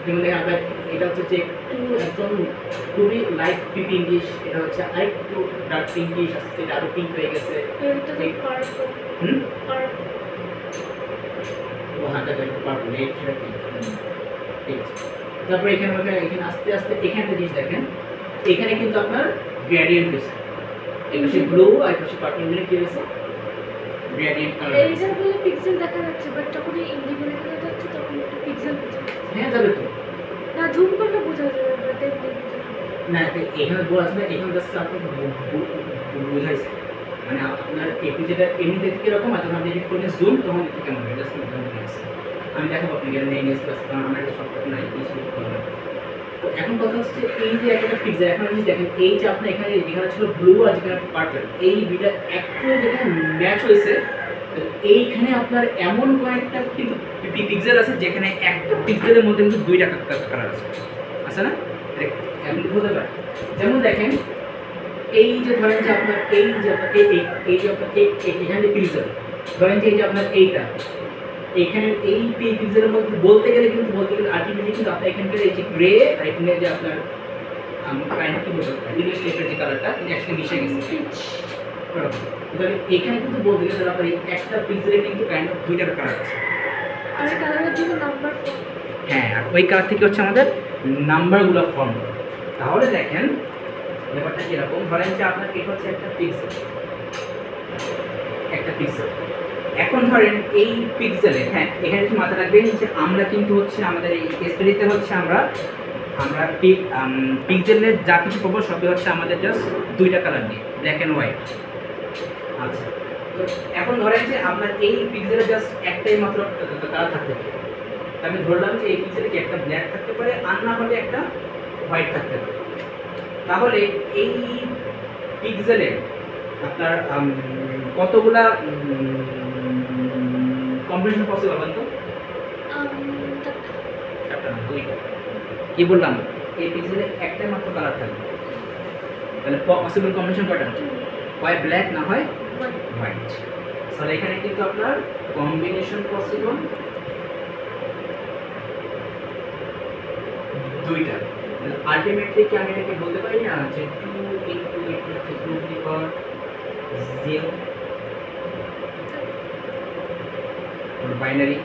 Speaker 1: যেমন দেখেন আপনার এটা হচ্ছে যে একটু একদম খুবই লাইট পিঙ্কিশ, এটা হচ্ছে আরেকটু ডার্ক পিঙ্কিশ, আস্তে এটা আরো পিঙ্ক হয়ে গেছে।
Speaker 2: এটা তো পার্পল
Speaker 1: হুম
Speaker 2: পার্পল
Speaker 1: ও হাতে একটু পার্পল রেড সেটা পিঙ্ক। ঠিক আছে, তারপরে এখানে এখানে আস্তে আস্তে এখানে একটা জিনিস দেখেন, এখানে কিন্তু আপনার গ্রেডিয়েন্ট হয়েছে, এই পাশে ব্লু আর এই পাশে পার্পল মিলে কি হয়েছে গ্রেডিয়েন্ট কালার।
Speaker 2: এইটার বলে পিক্সেল দেখা যাচ্ছে, বাট যখন ইন্ডিগো দেখা যাচ্ছে তখন একটু পিক্সেল বোঝা যাচ্ছে।
Speaker 1: হ্যাঁ যাবে তো
Speaker 2: না জুম করলে বোঝা যাবে, বাট এমনি বোঝা যাবে
Speaker 1: না, এখানে বলা আছে না, এখানে জাস্ট আপনি বুঝাইছে মানে আপনার এপি যেটা এমনিতে কিরকম আর যখন আপনি এডিট করবেন জুম তখন একটু কেমন হবে জাস্ট আমি দেখাবো আপনাকে এটা নেই প্লাস কারণ আমার একটা সফটওয়্যার নাই এই শুরু করলাম। তো এখন কথা হচ্ছে যে এই যে একটা পিক্সেল এখন আপনি দেখেন এই যে আপনার এখানে যেখানে ছিল ব্লু আর যেখানে পার্পল এই দুইটা একটু যেখানে ম্যাচ হয়েছে, তো এইখানে আপনার এমন কয়েকটা কিন্তু পিক্সেল আছে যেখানে একটা পিক্সেলের মধ্যে কিন্তু দুইটা কালার আছে না, এমন হতে পারে। যেমন দেখেন এই যে ধরেন যে আপনার এই যে এই যে আপনার এখানে পিক্সেল ধরেন যে এই যে আপনার এইটা এখানে এই পিক্সেলের মধ্যে বলতে গেলে আলটিমেটলি কিন্তু আপনার এখানকার এই যে গ্রে আর এখানে যে আপনার কাইন্ড কি বলবো ইংলিশ টাইপের যে কালারটা এটা একসাথে মিশে গেছে। তাহলে এখানে কিন্তু বলতে গেলে আপনার এই একটা পিক্সেলে কিন্তু কাইন্ড অফ দুইটা কালার আছে।
Speaker 2: আর কালারের জন্য নাম্বার
Speaker 3: হ্যাঁ, আর ওই কালার থেকে হচ্ছে আমাদের নাম্বারগুলো ফর্ম। তাহলে দেখেন ব্যাপারটা কিরকম, ধরেন যে আপনার এটা হচ্ছে একটা পিক্সেল এখন ধরেন এই পিক্সেলে হ্যাঁ এখানে একটু মাথা রাখবেন যে আমরা কিন্তু হচ্ছে আমাদের এই স্টাডিতে হচ্ছে আমরা পিক্সেলের যা কিছু পাবো সবই হচ্ছে আমাদের জাস্ট দুইটা কালার নিয়ে ব্ল্যাক অ্যান্ড হোয়াইট। আচ্ছা, তো এখন ধরেন যে আপনার এই পিক্সেলে জাস্ট একটাই মাত্র কালার থাকতে পারে, আমি ধরলাম যে এই পিক্সেলে কি একটা ব্ল্যাক থাকতে পারে আর না হলে একটা হোয়াইট থাকতে পারে। তাহলে এই পিক্সেলে আপনার কতগুলা কম্বিনেশন পসিবল বলেন তো? একটা না দুইটা। কি বললাম এই পিক্সেলে একটাই মাত্র কালার থাকবে, তাহলে পসিবল কম্বিনেশন কয়টা? হয় ব্ল্যাক না হয় হোয়াইট। তাহলে এখানে কিন্তু আপনার কম্বিনেশন পসিবল দুইটা। আলটিমেটলি কি আমি এটাকে বলতে পারি না যে 2 into 2 to the power 0 binary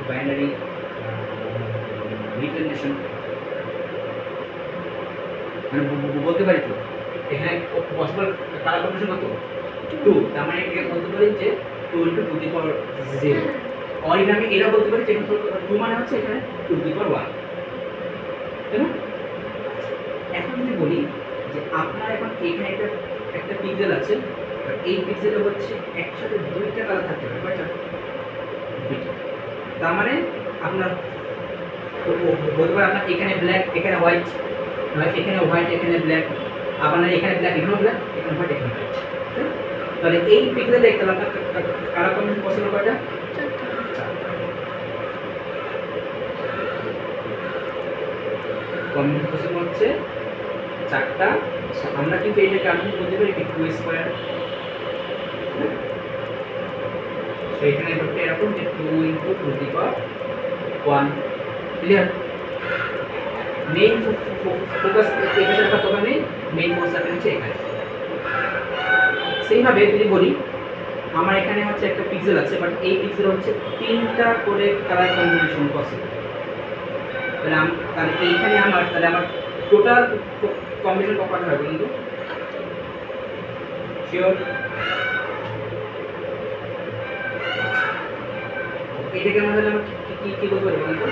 Speaker 3: binary representation মানে বলতে পারি তো এখানে পসিবল কালার কম্বিনেশন কত 2, তার মানে এটাকে বলতে পারি যে 2 into 2 to the power 0 আর এখানে আমি এটা বলতে পারি যে 2 মানে হচ্ছে এখানে 2 to the power 1, তাই না? এখন যদি বলি যে আপনার এখন এখানে একটা পিক্সেল আছে, এই পিক্সেলে হচ্ছে একসাথে দুইটা কালার থাকতে পারে, কয়টা? দুইটা। তার মানে আপনার বলতে পারে আপনার এখানে ব্ল্যাক এখানে হোয়াইট, এখানে হোয়াইট এখানে ব্ল্যাক, আপনার এখানে ব্ল্যাক এখানেও ব্ল্যাক এখানে হোয়াইট এখানে হোয়াইট। তাহলে এই পিক্সেলে কালার কম্বিনেশন পসিবল কয়টা? কম্বিনেশন পসিবল হচ্ছে 4টা। আমরা কিন্তু এটাকে আমি বলতে পারি 2 স্কয়ার। তো এখানে ব্যাপারটা এরকম যে 2 into 2 to the power 1 clear. Main focus এখানে একটা কথা নেই, মেইন ফোকাস হচ্ছে এখানে। সেইভাবে যদি বলি আমার এখানে হচ্ছে একটা পিক্সেল আছে, বাট এই পিক্সেল হচ্ছে 3টা করে কালার কম্বিনেশন পসিবল। তাহলে এইখানে আমার টোটাল কম্বিনেশন কয়টা হবে বলুন তো? শিওর? এটাকে আমরা তাহলে কি বলতে পারি বলুন তো?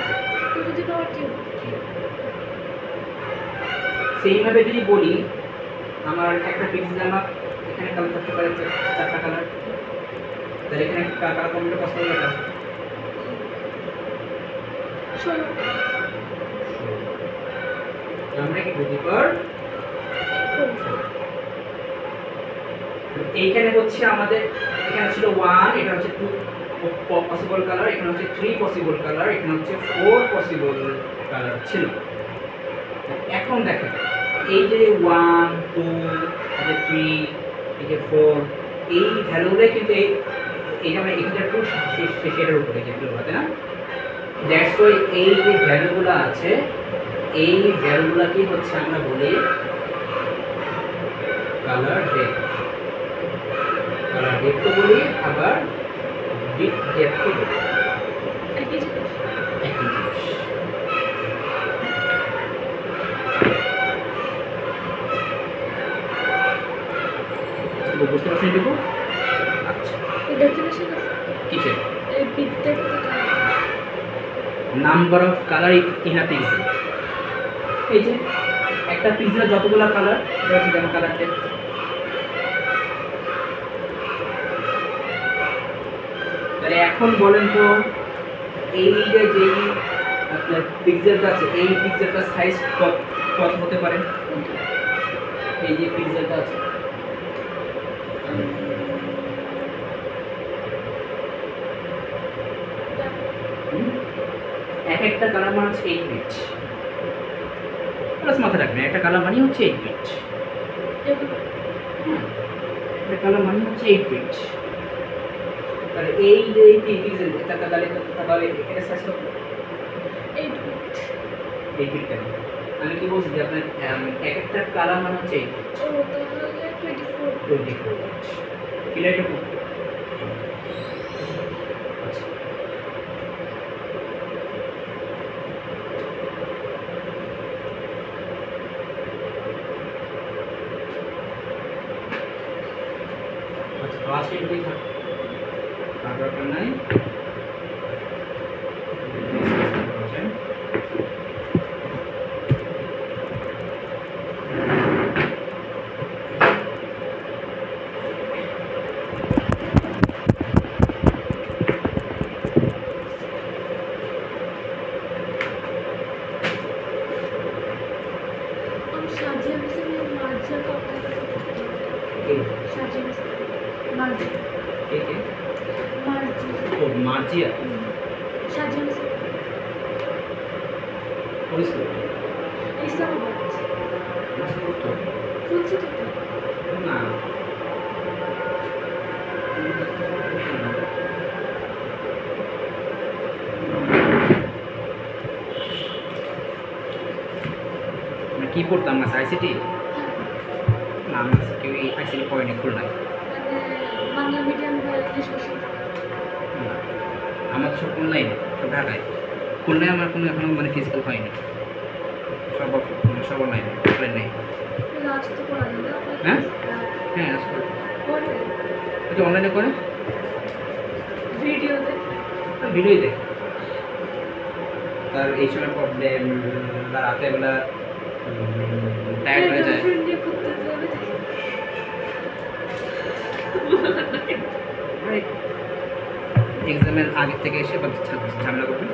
Speaker 3: সেইভাবে যদি বলি আমার একটা পিক্সেল আমার এখানে কালার থাকতে পারে 4টা কালার, তাহলে এখানে কালার কম্বিনেশন পসিবল কয়টা? আমরা কি বুঝতে পার এইখানে হচ্ছে আমাদের এখানে ছিল 1, এটা হচ্ছে 2 পসিবল কালার, এখানে হচ্ছে 3 পসিবল কালার, এখানে হচ্ছে 4 পসিবল কালার ছিল। এখন দেখেন এই যে 1 2 এই যে 3 এই যে 4 এই ভ্যালুগুলো কিন্তু এইটা মানে এখানে একটু শেষের উপরে যেগুলো হবে না,
Speaker 1: দ্যাটস ওয়াই এই যে ভ্যালুগুলো আছে এই ভ্যালুগুলোকে হচ্ছে আমরা বলি কালার ডেপথ। কালার ডেপথ বলি আবার বিট ডেপথ বলি,
Speaker 2: একই জিনিস।
Speaker 1: একই জিনিস। বুঝতে পারছেন এটুকু? আচ্ছা,
Speaker 2: ডেফিনেশন আছে
Speaker 1: কিসের?
Speaker 2: এই বিদ্যের কথা।
Speaker 1: Number of colour in a pixel. এই যে একটা পিক্সেল যতগুলো কালার, এটা হচ্ছে যেমন কালার ডেপথ। তাহলে এখন বলেন তো এই যে যেই আপনার পিক্সেলটা আছে এই পিক্সেলটার সাইজ কত হতে পারে? এই যে পিক্সেলটা আছে এক একটা কালার মানে হচ্ছে 8 বিট। প্লাস মাথায় রাখবেন একটা কালার মানে হচ্ছে 8 বিট। একটা কালার মানে হচ্ছে 8 বিট। তাহলে এই যে এই পিক্সেল তাহলে এটা সাইজ কত? 8 বিট কেন? আমি কি বলছি যে আপনার এক একটা কালার মানে হচ্ছে 8 বিট।
Speaker 2: ও তাহলে 24।
Speaker 1: 24 বিট। ক্লিয়ার টুকু? আচ্ছা, আচ্ছা ক্লাস 8 দেখি আর দরকার নাই।
Speaker 2: আমি সাজিয়ে মিশে মার্জিয়া কথা
Speaker 1: এই
Speaker 2: সাজিয়ে মিশে মার্জিয়া
Speaker 1: একে
Speaker 2: মার্জিয়া
Speaker 1: ও মার্জিয়া
Speaker 2: সাজিয়ে মিশে
Speaker 1: পরিষ্কার
Speaker 2: ইসলামাবাদ
Speaker 1: করতো
Speaker 2: শুনছি তো
Speaker 1: না। আমরা কি পড়তাম না আইসিটি? না আমরা কেউ এই আইসিটি পড়েনি খুলনায়।
Speaker 2: মানে বাংলা মিডিয়াম বা ইংলিশ মিডিয়াম।
Speaker 1: না, আমার সব অনলাইনে, সব ঢাকায়। খুলনায় আমার কোনো এখনো মানে ফিজিক্যাল হয়নি, সব অনলাইনে, অফলাইন নেই।
Speaker 2: লাস্ট তো করা যায় না
Speaker 1: হ্যাঁ? হ্যাঁ আসলে
Speaker 2: পরে
Speaker 1: এটা অনলাইনে করে
Speaker 2: ভিডিও দেখে
Speaker 1: ভিডিওই দেয়। তার এই সময় প্রবলেম, তার রাতেরবেলা টায়ার্ড হয়ে যায়।
Speaker 2: গার্লফ্রেন্ড নিয়ে ঘুরতে যাবে
Speaker 1: এক্সামের আগে থেকে এসে বা ঝামেলা করবে।